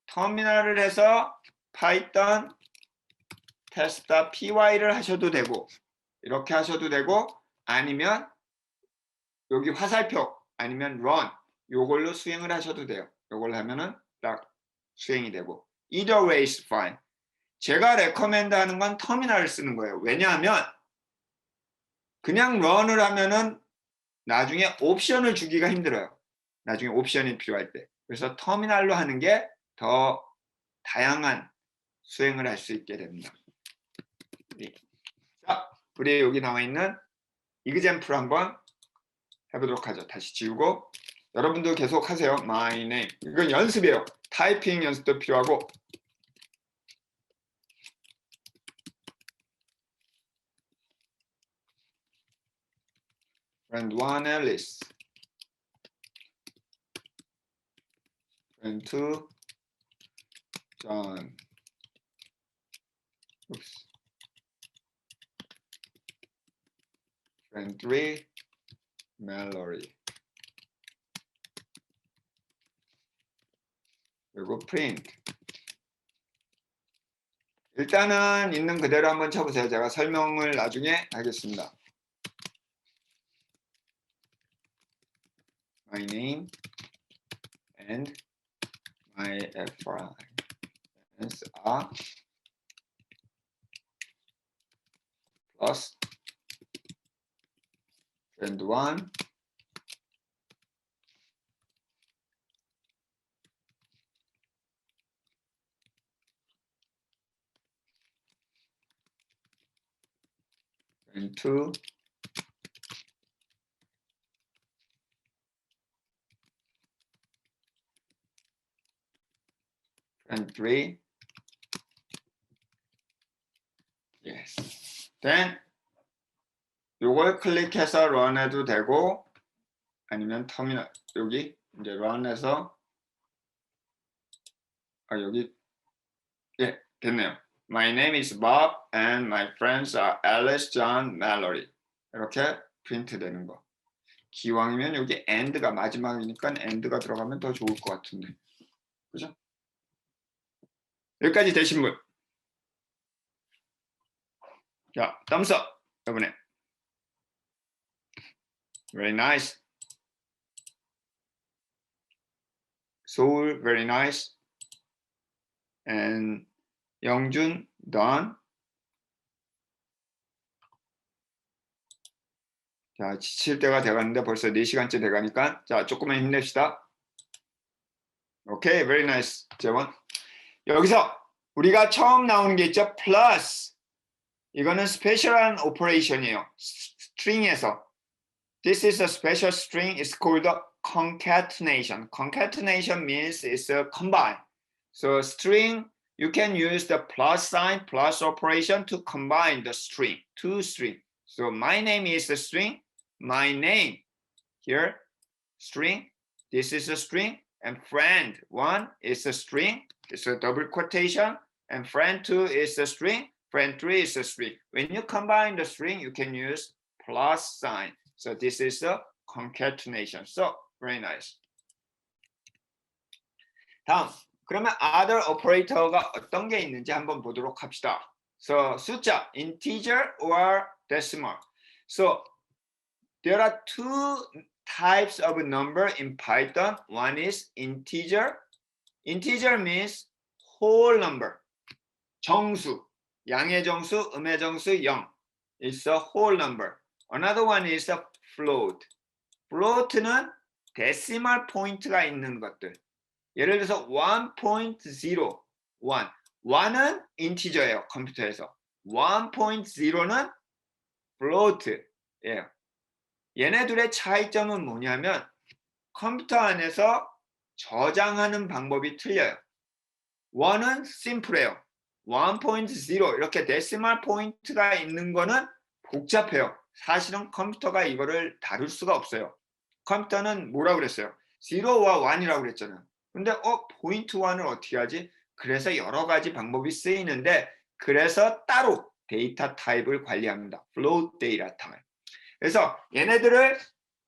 터미널을 해서 python test.py를 하셔도 되고 이렇게 하셔도 되고 아니면 여기 화살표 아니면 run 요걸로 수행을 하셔도 돼요. 요걸 하면은 딱 수행이 되고 either way is fine. 제가 레커멘드 하는 건 터미널을 쓰는 거예요. 왜냐하면 그냥 run을 하면은 나중에 옵션을 주기가 힘들어요. 나중에 옵션이 필요할 때. 그래서 터미널로 하는 게 더 다양한 수행을 할 수 있게 됩니다. 자, 우리 여기 나와 있는 example 한번 해보도록 하죠. 다시 지우고 여러분도 계속 하세요. My name. 이건 연습이에요. 타이핑 연습도 필요하고 friend 1 Alice friend 2 John Oops. friend 3 Mallory 그리고 print. 일단은 있는 그대로 한번 쳐보세요. 제가 설명을 나중에 하겠습니다. My name and my friends are plus friend 1 friend 2 friend 3 yes. Then 요걸 클릭해서 런해도 되고 아니면 터미널 여기 이제 런해서 여기 예 됐네요. My name is Bob and my friends are Alice, John, Mallory. 이렇게 프린트 되는 거. 기왕이면 여기 and가 마지막이니까 and가 들어가면 더 좋을 것 같은데. 그죠? 여기까지 되신 분. 자, thumbs up. 이번에. Very nice. Soul, very nice. And 영준, done. 자, 지칠 때가 돼가는데 벌써 4시간째 돼가니까 자, 조금만 힘냅시다. 오케이, very nice. 재원. 여기서 우리가 처음 나오는 게 있죠. plus. 이거는 스페셜한 오퍼레이션이에요. string에서. This is a special string. It's called concatenation. Concatenation means it's a combine. So string, you can use the plus sign, plus operation to combine the string, two string. So my name is a string. My name here, string. This is a string. And friend one is a string. It's a double quotation. And friend two is a string. Friend three is a string. When you combine the string, you can use plus sign. So this is a concatenation. So very nice. 다음, 그러면 other operator가 어떤 게 있는지 한번 보도록 합시다. So 숫자, integer or decimal. So there are two types of number in Python. One is integer. Integer means whole number. 정수, 양의 정수, 음의 정수, 0. It's a whole number. Another one is a float. float는 데시멀 포인트가 있는 것들. 예를 들어서 1.0, 1. 1은 인티저예요, 컴퓨터에서. 1.0는 float예요. 얘네들의 차이점은 뭐냐면 컴퓨터 안에서 저장하는 방법이 틀려요. 1은 심플해요. 1.0 이렇게 데시멀 포인트가 있는 거는 복잡해요. 사실은 컴퓨터가 이거를 다룰 수가 없어요. 컴퓨터는 뭐라고 그랬어요? 0와 1이라고 그랬잖아요. 근데 포인트 1을 어떻게 하지? 그래서 여러 가지 방법이 쓰이는데 그래서 따로 데이터 타입을 관리합니다. float data type. 그래서 얘네들을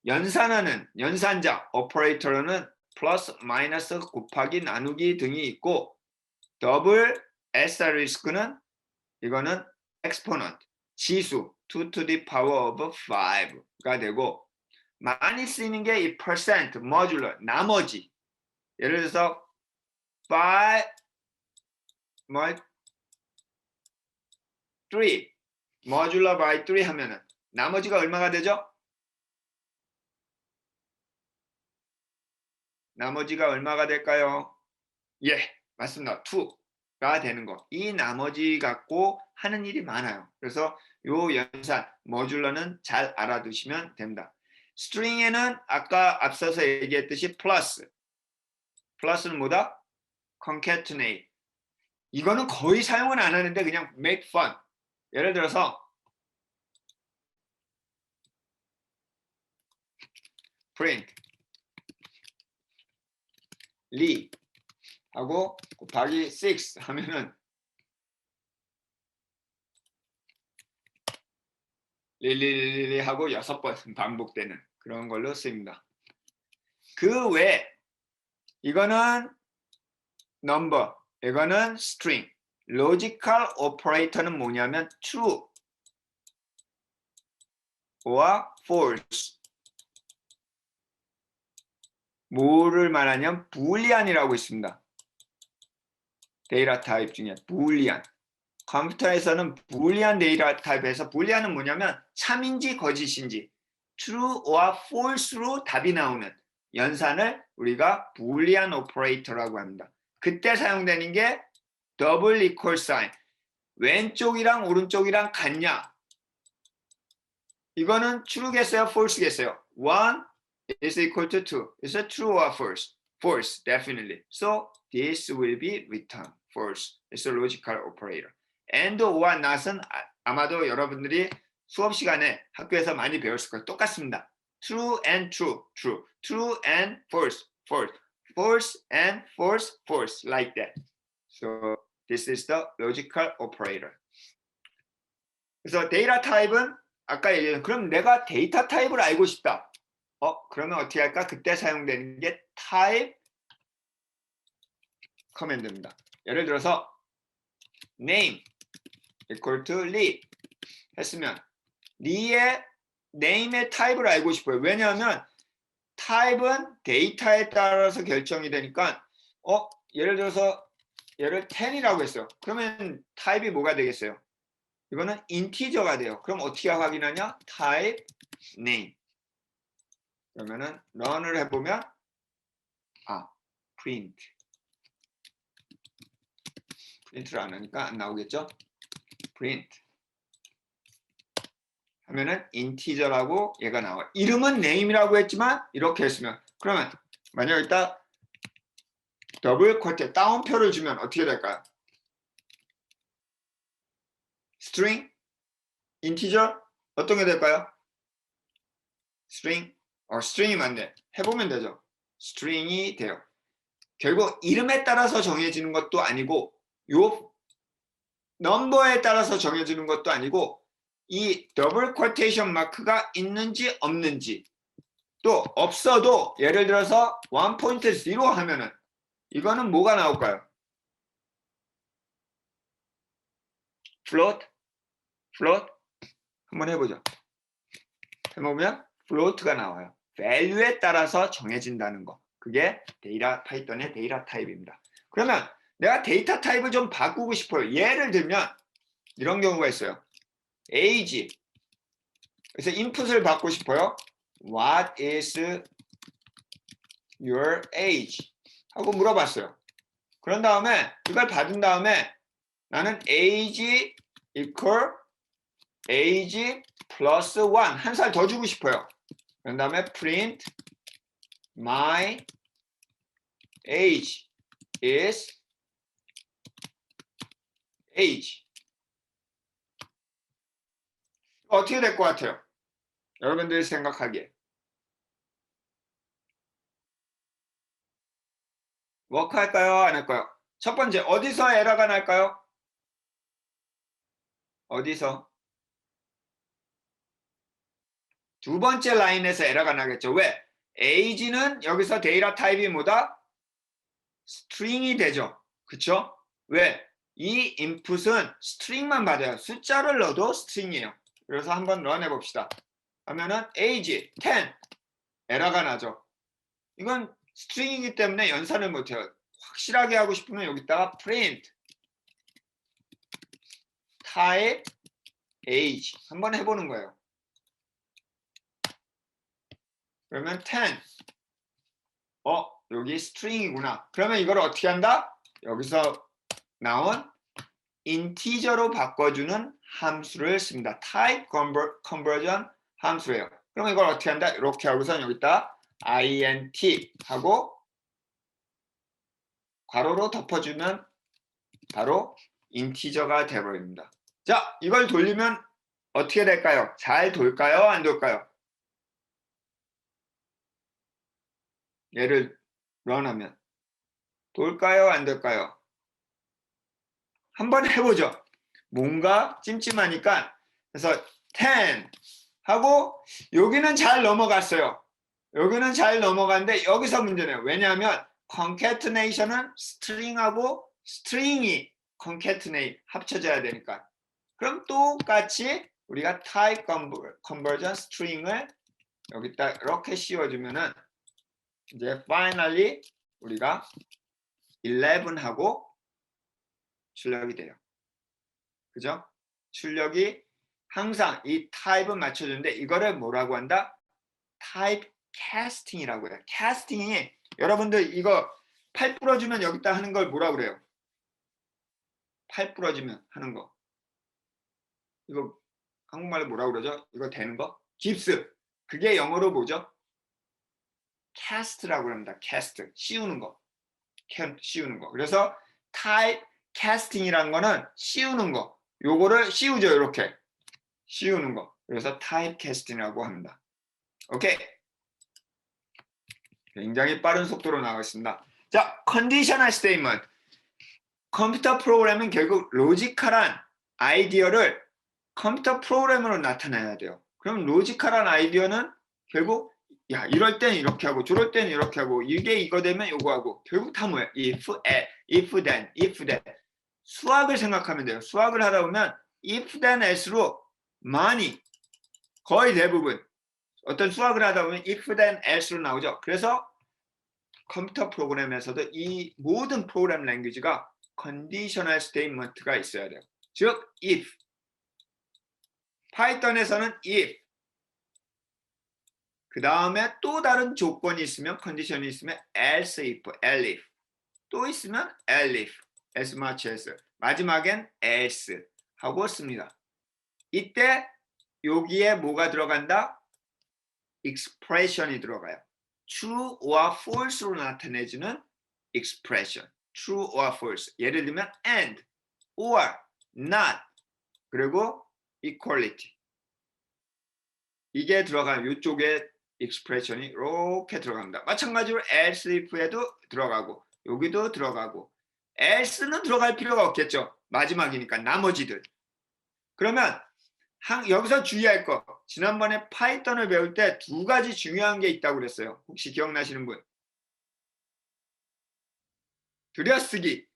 연산하는 연산자 오퍼레이터로는 플러스, 마이너스, 곱하기, 나누기 등이 있고 더블 에스터리스크는 이거는 exponent, 지수 2 to the power of 5가 되고 많이 쓰이는 게 이 percent, modular, 나머지 예를 들어서 5, 3 modular by 3 하면은 나머지가 얼마가 되죠? 나머지가 얼마가 될까요? 예, 맞습니다. 2가 되는 거. 이 나머지 갖고 하는 일이 많아요. 그래서 요 연산, modular는 잘 알아두시면 됩니다. string에는 아까 앞서서 얘기했듯이 플러스. 플러스는 뭐다? concatenate. 이거는 거의 사용은 안 하는데 그냥 make fun. 예를 들어서 print 리 하고 곱하기 6 하면은 릴리릴리 하고 6번 반복되는 그런 걸로 쓰입니다. 그 외에 이거는 number. 이거는 string. logical operator는 뭐냐면 true or false. 뭐를 말하냐면 불리안이라고 있습니다. 데이터 타입 중에 불리안. 컴퓨터에서는 불리안 데이터 타입에서 불리안은 뭐냐면 참인지 거짓인지 true or false로 답이 나오는 연산을 우리가 불리안 오퍼레이터라고 합니다. 그때 사용되는 게 더블 이퀄 사인. 왼쪽이랑 오른쪽이랑 같냐? 이거는 true겠어요? false겠어요? 1 is equal to 2. Is it true or false? False, definitely. So this will be returned false. It's a logical operator. and or not은 아마도 여러분들이 수업 시간에 학교에서 많이 배웠을 거예요. 똑같습니다. true and true, true, true and false, false, false and false, false, like that. So this is the logical operator. 그래서 데이터 타입은 아까 얘기한 그럼 내가 데이터 타입을 알고 싶다. 그러면 어떻게 할까? 그때 사용되는 게 type 커맨드입니다. 예를 들어서 name equal to Lee 했으면 Lee의 name의 타입을 알고 싶어요. 왜냐하면 타입은 데이터에 따라서 결정이 되니까 예를 들어서 얘를 10이라고 했어요. 그러면 타입이 뭐가 되겠어요? 이거는 인티저가 돼요. 그럼 어떻게 확인하냐? type name. 그러면은 run을 해보면 print. print를 안 하니까 안 나오겠죠? print 하면은 인티저라고 얘가 나와. 이름은 name이라고 했지만 이렇게 했으면 그러면 만약 이따 더블 쿼트 따옴표를 주면 어떻게 될까요? string, 인티저 어떤 게 될까요? string, string이 맞네. 해보면 되죠. string이 돼요. 결국 이름에 따라서 정해지는 것도 아니고 요 넘버에 따라서 정해지는 것도 아니고 이 더블 쿼테이션 마크가 있는지 없는지 또 없어도 예를 들어서 1.0 하면은 이거는 뭐가 나올까요? float? float? 한번 해보죠. 해보면 float가 나와요. value에 따라서 정해진다는 거. 그게 파이썬의 데이터 타입입니다. 그러면 내가 데이터 타입을 좀 바꾸고 싶어요. 예를 들면 이런 경우가 있어요. age. 그래서 인풋을 받고 싶어요. What is your age? 하고 물어봤어요. 그런 다음에 이걸 받은 다음에 나는 age equal age plus 1 한 살 더 주고 싶어요. 그런 다음에 print my age is age. 어떻게 될 것 같아요? 여러분들이 생각하기에. 워크할까요? 안 할까요? 첫 번째, 어디서 에러가 날까요? 어디서? 두 번째 라인에서 에러가 나겠죠. 왜? age는 여기서 데이터 타입이 뭐다? string이 되죠. 그쵸? 왜? 이 인풋은 string만 받아요. 숫자를 넣어도 string이에요. 그래서 한번 런 해봅시다. 하면은 age 10 에러가 나죠. 이건 string이기 때문에 연산을 못해요. 확실하게 하고 싶으면 여기다가 print type age 한번 해보는 거예요. 그러면 10 여기 string이구나. 그러면 이걸 어떻게 한다? 여기서 나온 인티저로 바꿔주는 함수를 씁니다. type conversion 함수예요. 그럼 이걸 어떻게 한다? 이렇게 하고선 여기다 int 하고 괄호로 덮어주면 바로 인티저가 되어버립니다. 자, 이걸 돌리면 어떻게 될까요? 잘 돌까요? 안 돌까요? 얘를 런하면 돌까요? 안 돌까요? 한번 해보죠. 뭔가 찜찜하니까 그래서 10 하고 여기는 잘 넘어갔어요. 여기는 잘 넘어갔는데 여기서 문제네요. 왜냐하면 concatenation은 string하고 string이 concatenate 합쳐져야 되니까. 그럼 똑같이 우리가 type conversion string을 여기다 이렇게 씌워주면은 이제 finally 우리가 11하고 출력이 돼요. 그죠? 출력이 항상 이 타입은 맞춰주는데 이거를 뭐라고 한다? 타입 캐스팅이라고 해요. 캐스팅이 여러분들 이거 팔 부러지면 여기다 하는 걸 뭐라고 그래요? 팔 부러지면 하는 거. 이거 한국말로 뭐라고 그러죠? 이거 되는 거? 깁스. 그게 영어로 뭐죠? 캐스트라고 합니다. 캐스트. 씌우는 거. 씌우는 거. 그래서 타입 캐스팅이라는 거는 씌우는 거. 요거를 씌우죠. 이렇게. 씌우는 거. 그래서 타입 캐스팅이라고 합니다. 오케이. 굉장히 빠른 속도로 나가겠습니다. 자, 컨디셔널 스테이트먼트. 컴퓨터 프로그램은 결국 로지컬한 아이디어를 컴퓨터 프로그램으로 나타내야 돼요. 그럼 로지컬한 아이디어는 결국 야 이럴 땐 이렇게 하고 저럴 땐 이렇게 하고 이게 이거 되면 이거 하고 결국 다 뭐야? if, if then, if then. 수학을 생각하면 돼요. 수학을 하다 보면 if then else로 많이 거의 대부분 어떤 수학을 하다 보면 if then else로 나오죠. 그래서 컴퓨터 프로그램에서도 이 모든 프로그램 랭귀지가 컨디셔널 스테이트먼트가 있어야 돼요. 즉 if. 파이썬에서는 if. 그 다음에 또 다른 조건이 있으면 컨디션이 있으면 else if, elif. 또 있으면 elif, as much as. 마지막엔 else 하고 씁니다. 이때 여기에 뭐가 들어간다? expression이 들어가요. true or false로 나타내주는 expression. true or false. 예를 들면 and, or, not, 그리고 equality. 이게 들어가요. 이쪽에 expression이 이렇게 들어갑니다. 마찬가지로 else if에도 들어가고 여기도 들어가고 else는 들어갈 필요가 없겠죠. 마지막이니까 나머지들. 그러면 여기서 주의할 거. 지난번에 파이썬을 배울 때 두 가지 중요한 게 있다고 그랬어요. 혹시 기억나시는 분? 들여쓰기.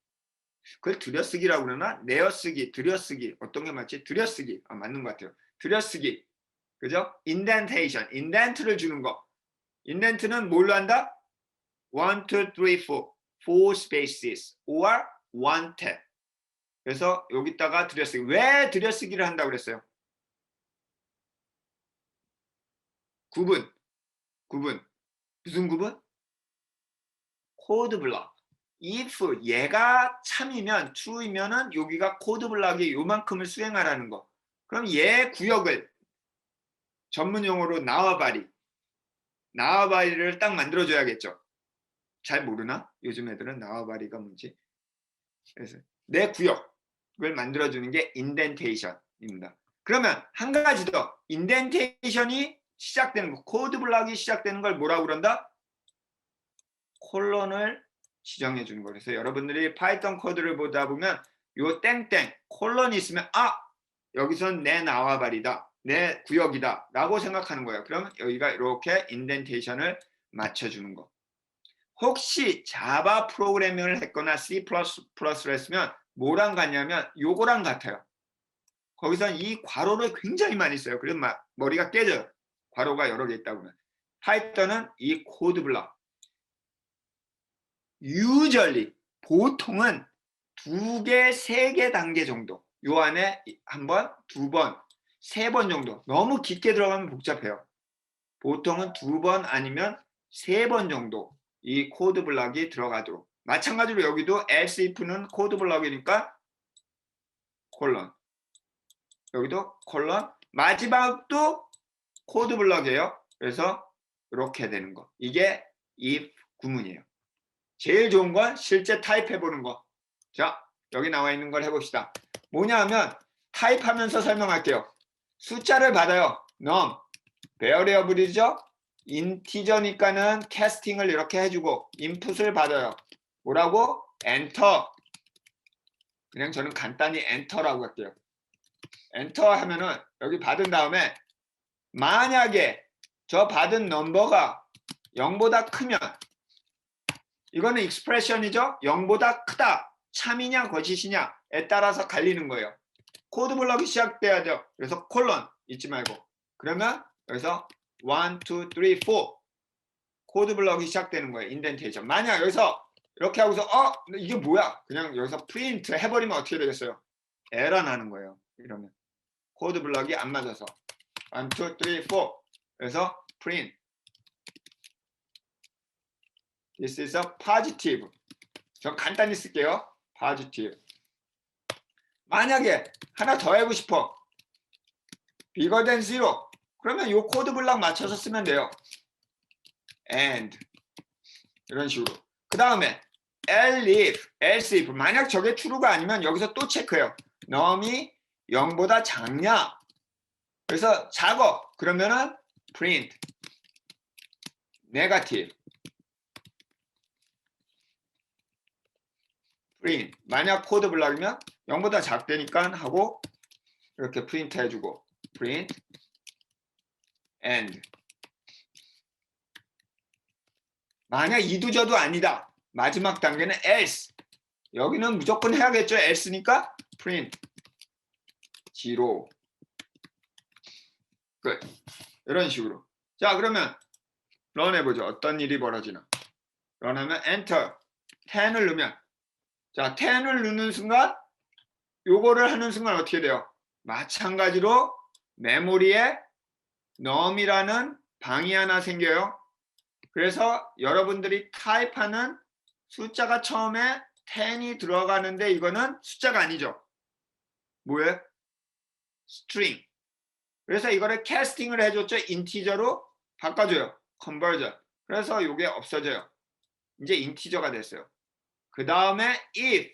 그걸 들여쓰기라고 그러나? 내어쓰기, 들여쓰기. 어떤 게 맞지? 들여쓰기. 맞는 것 같아요. 들여쓰기. 그죠? indentation. 인덴트를 주는 거. 인덴트는 뭘로 한다? 1, 2, 3, 4. 4 spaces or 1 tab. 그래서 여기다가 들여쓰기. 왜 들여쓰기를 한다고 그랬어요? 구분. 무슨 구분? 코드 블럭. if 얘가 참이면 true이면은 여기가 코드 블럭이 요만큼을 수행하라는 거. 그럼 얘 구역을 전문 용어로 나와바리를 딱 만들어줘야겠죠. 잘 모르나? 요즘 애들은 나와바리가 뭔지. 그래서 내 구역을 만들어주는 게 indentation입니다. 그러면 한 가지 더. indentation이 시작되는 거, 코드 블럭이 시작되는 걸 뭐라고 그런다? 콜론을 지정해 주는 거. 그래서 여러분들이 파이썬 코드를 보다 보면 요 땡땡 콜론이 있으면 여기선 내 나와바리다. 내 구역이다 라고 생각하는 거예요. 그러면 여기가 이렇게 인덴테이션을 맞춰주는 거. 혹시 자바 프로그래밍을 했거나 C++를 했으면 뭐랑 같냐면 요거랑 같아요. 거기선 이 괄호를 굉장히 많이 써요. 그래서 막 머리가 깨져요. 괄호가 여러 개 있다 보면. 파이썬은 이 코드 블럭. usually 보통은 2개, 3개 단계 정도. 요 안에 한 번, 2번, 3번 정도. 너무 깊게 들어가면 복잡해요. 보통은 2번 아니면 3번 정도 이 코드 블럭이 들어가도록. 마찬가지로 여기도 else if는 코드 블럭이니까 콜론. 여기도 콜론. 마지막도 코드 블럭이에요. 그래서 이렇게 되는 거. 이게 if 구문이에요. 제일 좋은 건 실제 타입해보는 거. 자, 여기 나와 있는 걸 해봅시다. 뭐냐 하면 타입하면서 설명할게요. 숫자를 받아요. num. 베어리어블이죠. 인티저니까는 캐스팅을 이렇게 해주고 인풋을 받아요. 뭐라고? 엔터. 그냥 저는 간단히 엔터라고 할게요. 엔터 하면은 여기 받은 다음에 만약에 저 받은 넘버가 0보다 크면 이거는 익스프레션이죠. 0보다 크다. 참이냐 거짓이냐에 따라서 갈리는 거예요. 코드 블럭이 시작돼야죠. 그래서 콜론 잊지 말고. 그러면 여기서 1, 2, 3, 4 코드 블럭이 시작되는 거예요. 인덴테이션. 만약 여기서 이렇게 하고서 이게 뭐야? 그냥 여기서 프린트 해버리면 어떻게 되겠어요? 에러 나는 거예요. 이러면 코드 블럭이 안 맞아서 1, 2, 3, 4 그래서 print this is a positive. 저 간단히 쓸게요. positive. 만약에 하나 더 하고 싶어. bigger than 0. 그러면 이 코드 블럭 맞춰서 쓰면 돼요. and 이런 식으로. 그 다음에 else if 만약 저게 true가 아니면 여기서 또 체크해요. num이 0보다 작냐? 그래서 작어. 그러면은 print negative. print 만약 코드 블럭이면 0보다 작다니까 하고 이렇게 프린트 해주고 print and 만약 이두저도 아니다. 마지막 단계는 else. 여기는 무조건 해야겠죠. else니까 print 0. 끝. 이런 식으로. 자, 그러면 런 해보죠. 어떤 일이 벌어지나. 런하면 enter 10을 넣으면 자 10을 넣는 순간 요거를 하는 순간 어떻게 돼요? 마찬가지로 메모리에 num이라는 방이 하나 생겨요. 그래서 여러분들이 타입하는 숫자가 처음에 10이 들어가는데 이거는 숫자가 아니죠. 뭐예요? string. 그래서 이거를 캐스팅을 해줬죠. 인티저로 바꿔줘요. conversion. 그래서 이게 없어져요. 이제 인티저가 됐어요. 그 다음에 if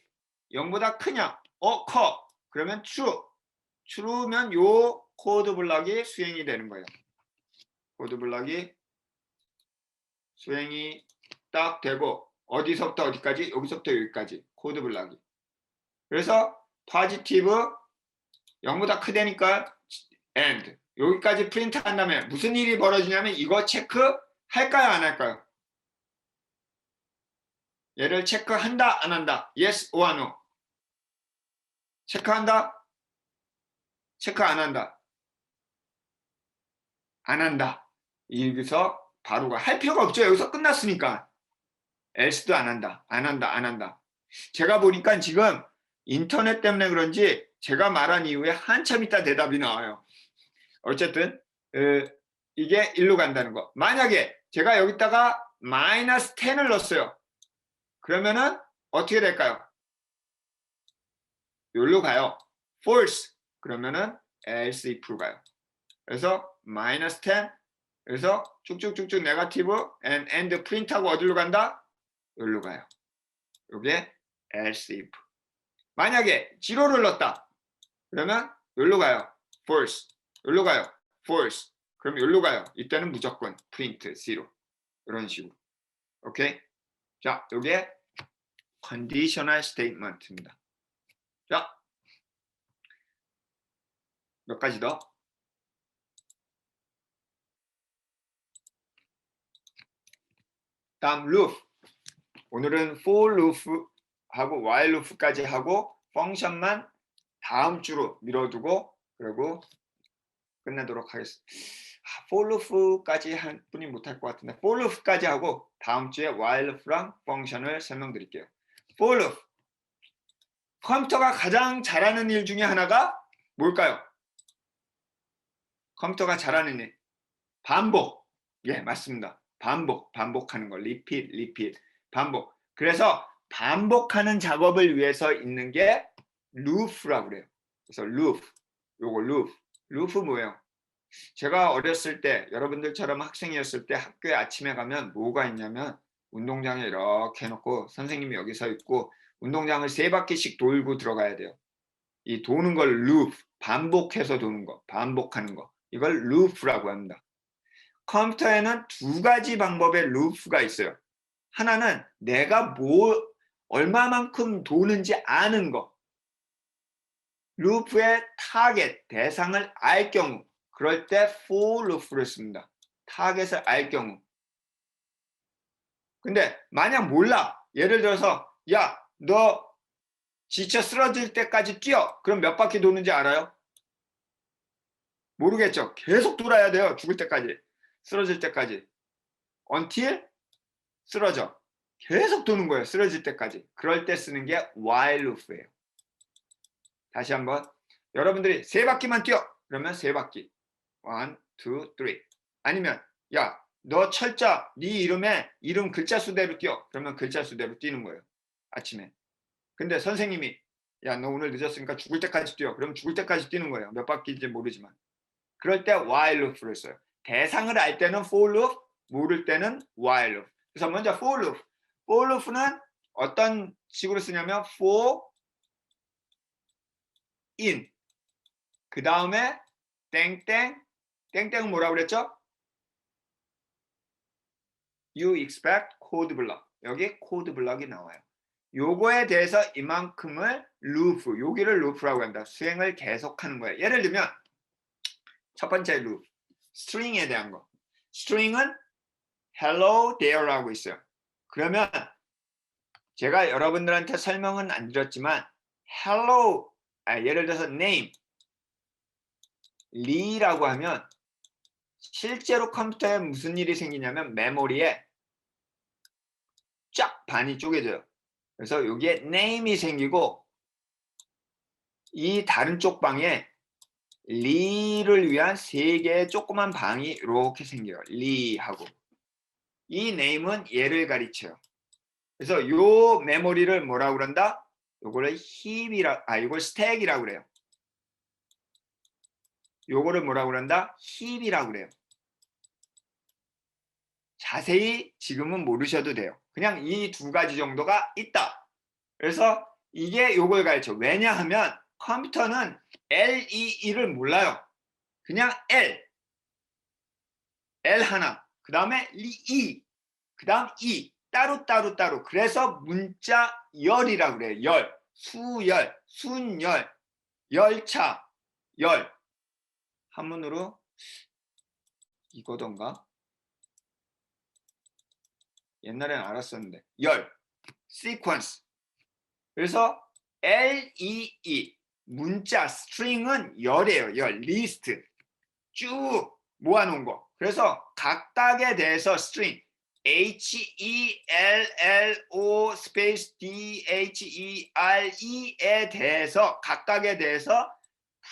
0보다 크냐? 커. 그러면 true. true면 요 코드 블럭이 수행이 되는 거예요. 코드 블럭이 수행이 딱 되고 어디서부터 어디까지? 여기서부터 여기까지 코드 블럭이. 그래서 positive 0보다 크다니까 and 여기까지 프린트 한 다음에 무슨 일이 벌어지냐면 이거 체크 할까요 안 할까요? 얘를 체크한다 안 한다? yes or no? 체크한다? 체크 안 한다? 안 한다. 여기서 바로가 할 필요가 없죠. 여기서 끝났으니까. else도 안 한다. 안 한다. 안 한다. 제가 보니까 지금 인터넷 때문에 그런지 제가 말한 이후에 한참 있다 대답이 나와요. 어쨌든 이게 일로 간다는 거. 만약에 제가 여기다가 마이너스 10을 넣었어요. 그러면은 어떻게 될까요? 여기로 가요. false. 그러면은 else if로 가요. 그래서 마이너스 10. 그래서 쭉쭉쭉쭉 네거티브 and 프린트하고 어디로 간다? 여기로 가요. 이게 else if. 만약에 0를 넣었다. 그러면 여기로 가요. false. 여기로 가요. false. 그럼 여기로 가요. 이때는 무조건 print 0. 이런 식으로. 오케이? 자, 이게 conditional statement입니다. 자, 몇 가지 더. 다음 loop. 오늘은 for loop하고 while loop까지 하고 펑션만 다음 주로 미뤄두고 그리고 끝내도록 하겠습니다. for loop까지 한 분이 못할 것 같은데 for loop까지 하고 다음 주에 while loop랑 펑션을 설명드릴게요. for loop. 컴퓨터가 가장 잘하는 일 중에 하나가 뭘까요? 컴퓨터가 잘하는 일. 반복. 예, 맞습니다. 반복하는 거. repeat. 반복. 그래서 반복하는 작업을 위해서 있는 게 loop라고 그래요. 그래서 loop. 요거 loop. loop 뭐예요? 제가 어렸을 때 여러분들처럼 학생이었을 때 학교에 아침에 가면 뭐가 있냐면 운동장에 이렇게 해놓고 선생님이 여기 서 있고 운동장을 3바퀴씩 돌고 들어가야 돼요. 이 도는 걸 loop. 반복해서 도는 거. 반복하는 거. 이걸 loop라고 합니다. 컴퓨터에는 2가지 방법의 루프가 있어요. 하나는 내가 얼마만큼 도는지 아는 거. 루프의 타겟, 대상을 알 경우. 그럴 때 for loop를 씁니다. 타겟을 알 경우. 근데 만약 몰라. 예를 들어서 야, 너 지쳐 쓰러질 때까지 뛰어. 그럼 몇 바퀴 도는지 알아요? 모르겠죠. 계속 돌아야 돼요. 죽을 때까지. 쓰러질 때까지. until 쓰러져. 계속 도는 거예요. 쓰러질 때까지. 그럴 때 쓰는 게 while loop예요. 다시 한번. 여러분들이 3바퀴만 뛰어. 그러면 3바퀴. 1, 2, 3. 아니면 야, 너 철자 네 이름에 이름 글자 수대로 뛰어. 그러면 글자 수대로 뛰는 거예요. 아침에. 근데 선생님이 야, 너 오늘 늦었으니까 죽을 때까지 뛰어. 그럼 죽을 때까지 뛰는 거예요. 몇 바퀴인지 모르지만. 그럴 때 while loop를 써요. 대상을 알 때는 for loop, 모를 때는 while loop. 그래서 먼저 for loop. for loop는 어떤 식으로 쓰냐면 for in. 그 다음에 땡땡. 땡땡은 뭐라고 그랬죠? You expect code block. 여기 code block이 나와요. 요거에 대해서 이만큼을 loop, 여기를 loop라고 한다. 수행을 계속하는 거예요. 예를 들면 첫 번째 loop, string에 대한 거. string은 hello there라고 있어요. 그러면 제가 여러분들한테 설명은 안 드렸지만 hello, 예를 들어서 name, 리라고 하면 실제로 컴퓨터에 무슨 일이 생기냐면 메모리에 쫙 반이 쪼개져요. 그래서 여기에 name이 생기고 이 다른 쪽 방에 리를 위한 3개의 조그만 방이 이렇게 생겨요. 리하고. 이 name은 얘를 가리쳐요. 그래서 요 메모리를 뭐라고 그런다? 요거를 이걸 스택이라고 그래요. 요거를 뭐라고 그런다? 힙이라고 그래요. 자세히 지금은 모르셔도 돼요. 그냥 이 2가지 정도가 있다. 그래서 이게 요걸 가르쳐. 왜냐하면 컴퓨터는 LEE를 몰라요. 그냥 L 하나, 그 다음에 E, 그 다음 E, 따로. 그래서 문자 열이라고 그래요. 열, 수열, 순열, 열차, 열. 한문으로 이거던가? 옛날에는 알았었는데 열, sequence. 그래서 LEE, 문자, string은 열이에요. 열, 리스트. 쭉 모아놓은 거. 그래서 각각에 대해서 string, HELLO 스페이스 DHERE에 대해서 각각에 대해서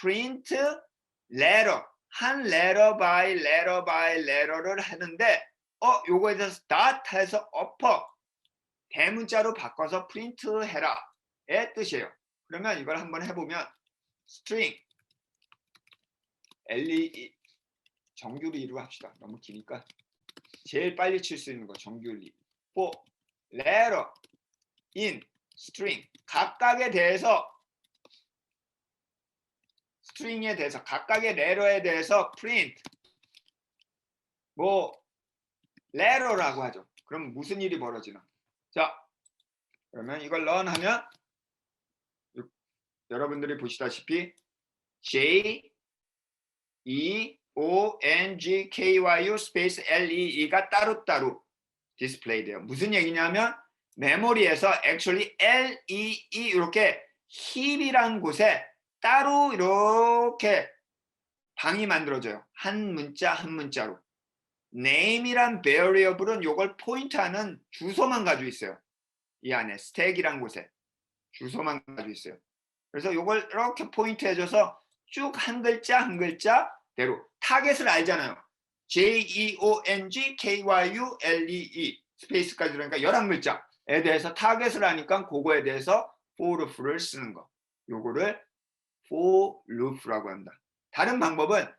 print letter, 한 letter by letter를 하는데 요거에 대해서 dot 해서 엎어 대문자로 바꿔서 프린트 해라 의 뜻이에요. 그러면 이걸 한번 해보면 string LE 정규리로 합시다. 너무 기니까 제일 빨리 칠 수 있는 거 정규리. for letter in string 각각에 대해서 string에 대해서 각각의 letter에 대해서 print 뭐 letter라고 하죠. 그럼 무슨 일이 벌어지나? 자, 그러면 이걸 런하면 여러분들이 보시다시피 J E O N G K Y U 스페이스 L E E가 따로따로 디스플레이 돼요. 무슨 얘기냐면 메모리에서 actually L E E 이렇게 힙이란 곳에 따로 이렇게 방이 만들어져요. 한 문자 한 문자로. name이란 variable은 요걸 포인트하는 주소만 가지고 있어요. 이 안에 스택이란 곳에 주소만 가지고 있어요. 그래서 요걸 이렇게 포인트 해줘서 쭉 한 글자 한 글자대로 타겟을 알잖아요. JEONGKYULEE 스페이스까지 그러니까 11글자에 대해서 타겟을 아니까 그거에 대해서 for loop를 쓰는 거. 요거를 for loop라고 한다. 다른 방법은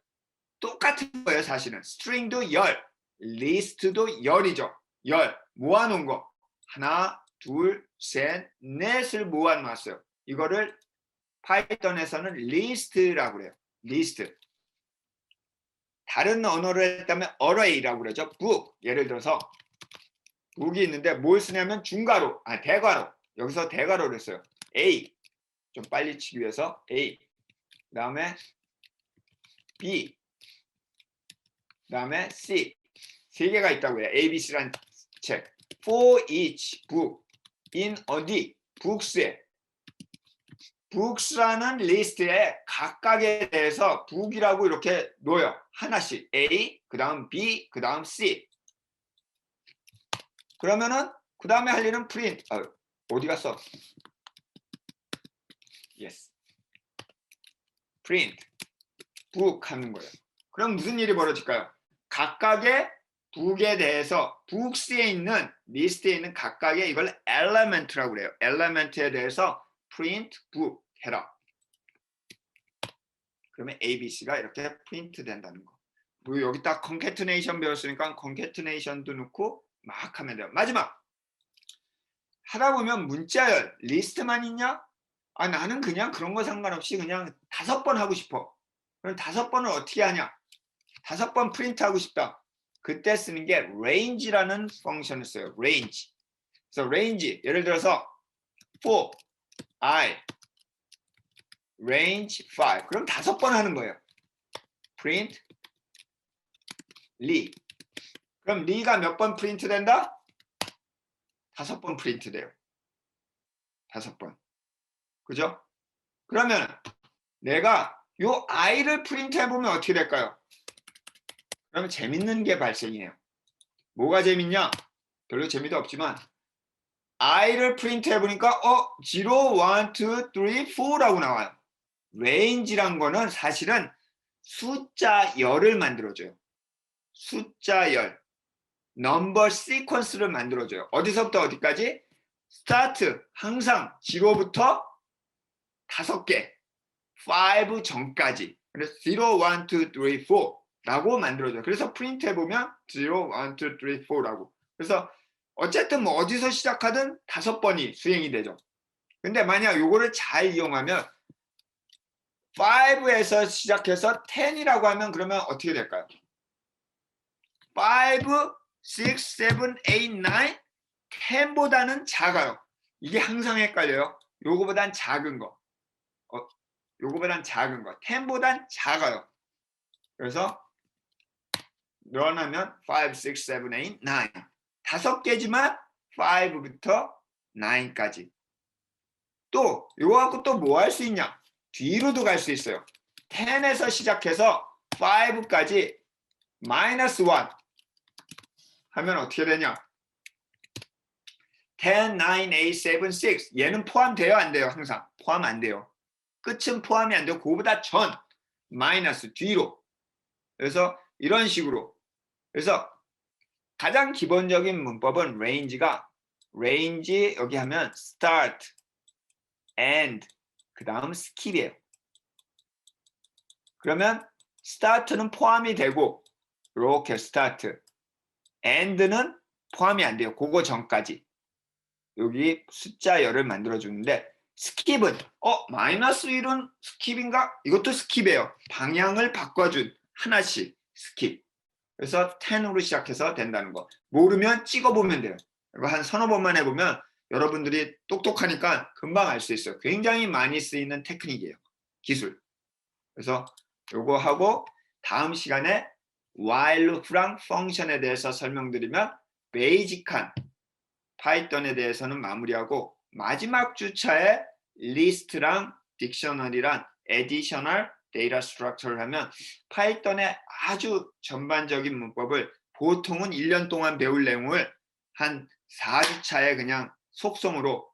똑같은 거예요. 사실은 string도 열, list도 열이죠. 열 모아놓은 거 하나, 둘, 셋, 넷을 모아놨어요. 이거를 파이썬에서는 list라고 그래요. list. 다른 언어를 했다면 array라고 그러죠. book. 예를 들어서 book이 있는데 뭘 쓰냐면 중괄호, 대괄호. 여기서 대괄호를 써요. A. 좀 빨리 치기 위해서 A. 그 다음에 B. 그 다음에 C. 3개가 있다고 해요. A, B, C란 책. for each book in 어디? books에. books라는 리스트에 각각에 대해서 book이라고 이렇게 놓여요. 하나씩. A, 그 다음 B, 그 다음 C. 그러면은 그 다음에 할 일은 print. 어디 갔어? Yes. print. book 하는 거예요. 그럼 무슨 일이 벌어질까요? 각각의 book에 대해서 books에 있는 리스트에 있는 각각의 이걸 element라고 그래요. element에 대해서 print book 해라. 그러면 A, B, C가 이렇게 프린트 된다는 거. 그리고 여기 딱 concatenation 배웠으니까 concatenation도 넣고 막 하면 돼요. 마지막. 하다 보면 문자열 리스트만 있냐? 나는 그냥 그런 거 상관없이 그냥 5번 하고 싶어. 그럼 5번을 어떻게 하냐? 5번 프린트 하고 싶다. 그때 쓰는 게 range라는 펑션을 써요. range. 그래서 range 예를 들어서 for I range 5. 그럼 5번 하는 거예요. print 리. 그럼 리가 몇 번 프린트 된다? 5번 프린트 돼요. 5번. 그죠? 그러면 내가 요 i를 프린트 해보면 어떻게 될까요? 그러면 재밌는 게 발생해요. 뭐가 재밌냐? 별로 재미도 없지만 i를 프린트 해보니까 0, 1, 2, 3, 4라고 나와요. range란 거는 사실은 숫자 열을 만들어줘요. 숫자 열. 넘버 시퀀스를 만들어줘요. 어디서부터 어디까지? 스타트 항상 0부터 5개 5 전까지. 그래서 0, 1, 2, 3, 4라고 만들어줘요. 그래서 프린트 해보면 0, 1, 2, 3, 4라고. 그래서 어쨌든 뭐 어디서 시작하든 5번이 수행이 되죠. 근데 만약 요거를 잘 이용하면 5에서 시작해서 10이라고 하면 그러면 어떻게 될까요? 5, 6, 7, 8, 9 10보다는 작아요. 이게 항상 헷갈려요. 요거보단 작은 거. 요거보단 작은 거. 10보단 작아요. 그래서 늘어나면 5, 6, 7, 8, 9. 5개지만 5부터 9까지. 또 요거 갖고 또 뭐 할 수 있냐? 뒤로도 갈 수 있어요. 10에서 시작해서 5까지 마이너스 1 하면 어떻게 되냐? 10, 9, 8, 7, 6 얘는 포함돼요? 안 돼요? 항상 포함 안 돼요. 끝은 포함이 안 되고 그거보다 전 마이너스 뒤로. 그래서 이런 식으로. 그래서 가장 기본적인 문법은 range가 range 여기 하면 start, end 그 다음 skip이에요. 그러면 start는 포함이 되고 이렇게 start, end는 포함이 안 돼요. 그거 전까지. 여기 숫자 열을 만들어 주는데 스킵은 마이너스 1은 스킵인가? 이것도 스킵이에요. 방향을 바꿔준 하나씩 스킵. 그래서 10으로 시작해서 된다는 거. 모르면 찍어보면 돼요. 이거 한 서너 번만 해보면 여러분들이 똑똑하니까 금방 알 수 있어요. 굉장히 많이 쓰이는 테크닉이에요. 기술. 그래서 요거 하고 다음 시간에 while loop랑 펑션에 대해서 설명드리면 베이직한 파이썬에 대해서는 마무리하고 마지막 주차에 리스트랑 딕셔너리랑 additional data structure를 하면 파이썬의 아주 전반적인 문법을 보통은 1년 동안 배울 내용을 한 4주차에 그냥 속성으로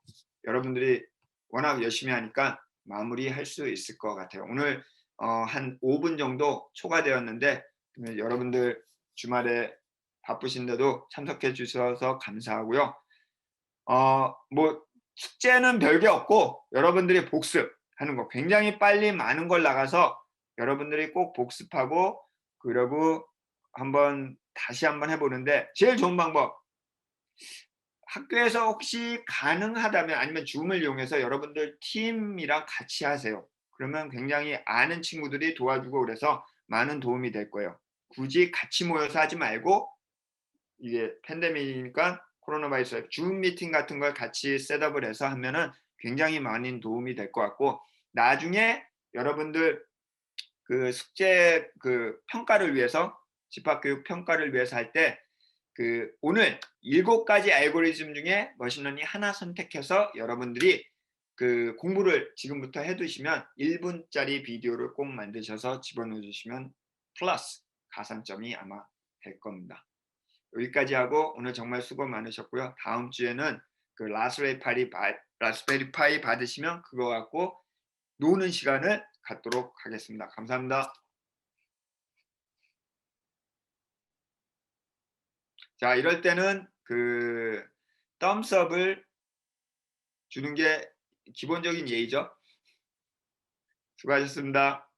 여러분들이 워낙 열심히 하니까 마무리할 수 있을 것 같아요. 오늘 한 5분 정도 초과되었는데 여러분들 주말에 바쁘신데도 참석해 주셔서 감사하고요. 뭐 숙제는 별게 없고 여러분들이 복습하는 거 굉장히 빨리 많은 걸 나가서 여러분들이 꼭 복습하고 그러고 다시 한번 해보는데 제일 좋은 방법 학교에서 혹시 가능하다면 아니면 줌을 이용해서 여러분들 팀이랑 같이 하세요. 그러면 굉장히 아는 친구들이 도와주고 그래서 많은 도움이 될 거예요. 굳이 같이 모여서 하지 말고 이게 팬데믹이니까 코로나 바이러스 줌 미팅 같은 걸 같이 셋업을 해서 하면은 굉장히 많은 도움이 될 것 같고 나중에 여러분들 그 숙제 그 평가를 위해서 집합교육 평가를 위해서 할 때 오늘 7가지 알고리즘 중에 머신러닝 하나 선택해서 여러분들이 공부를 지금부터 해두시면 1분짜리 비디오를 꼭 만드셔서 집어넣어 주시면 플러스 가산점이 아마 될 겁니다. 여기까지 하고 오늘 정말 수고 많으셨고요. 다음 주에는 라스베리 파이 받으시면 그거 갖고 노는 시간을 갖도록 하겠습니다. 감사합니다. 자, 이럴 때는 덤스업을 주는 게 기본적인 예의죠. 수고하셨습니다.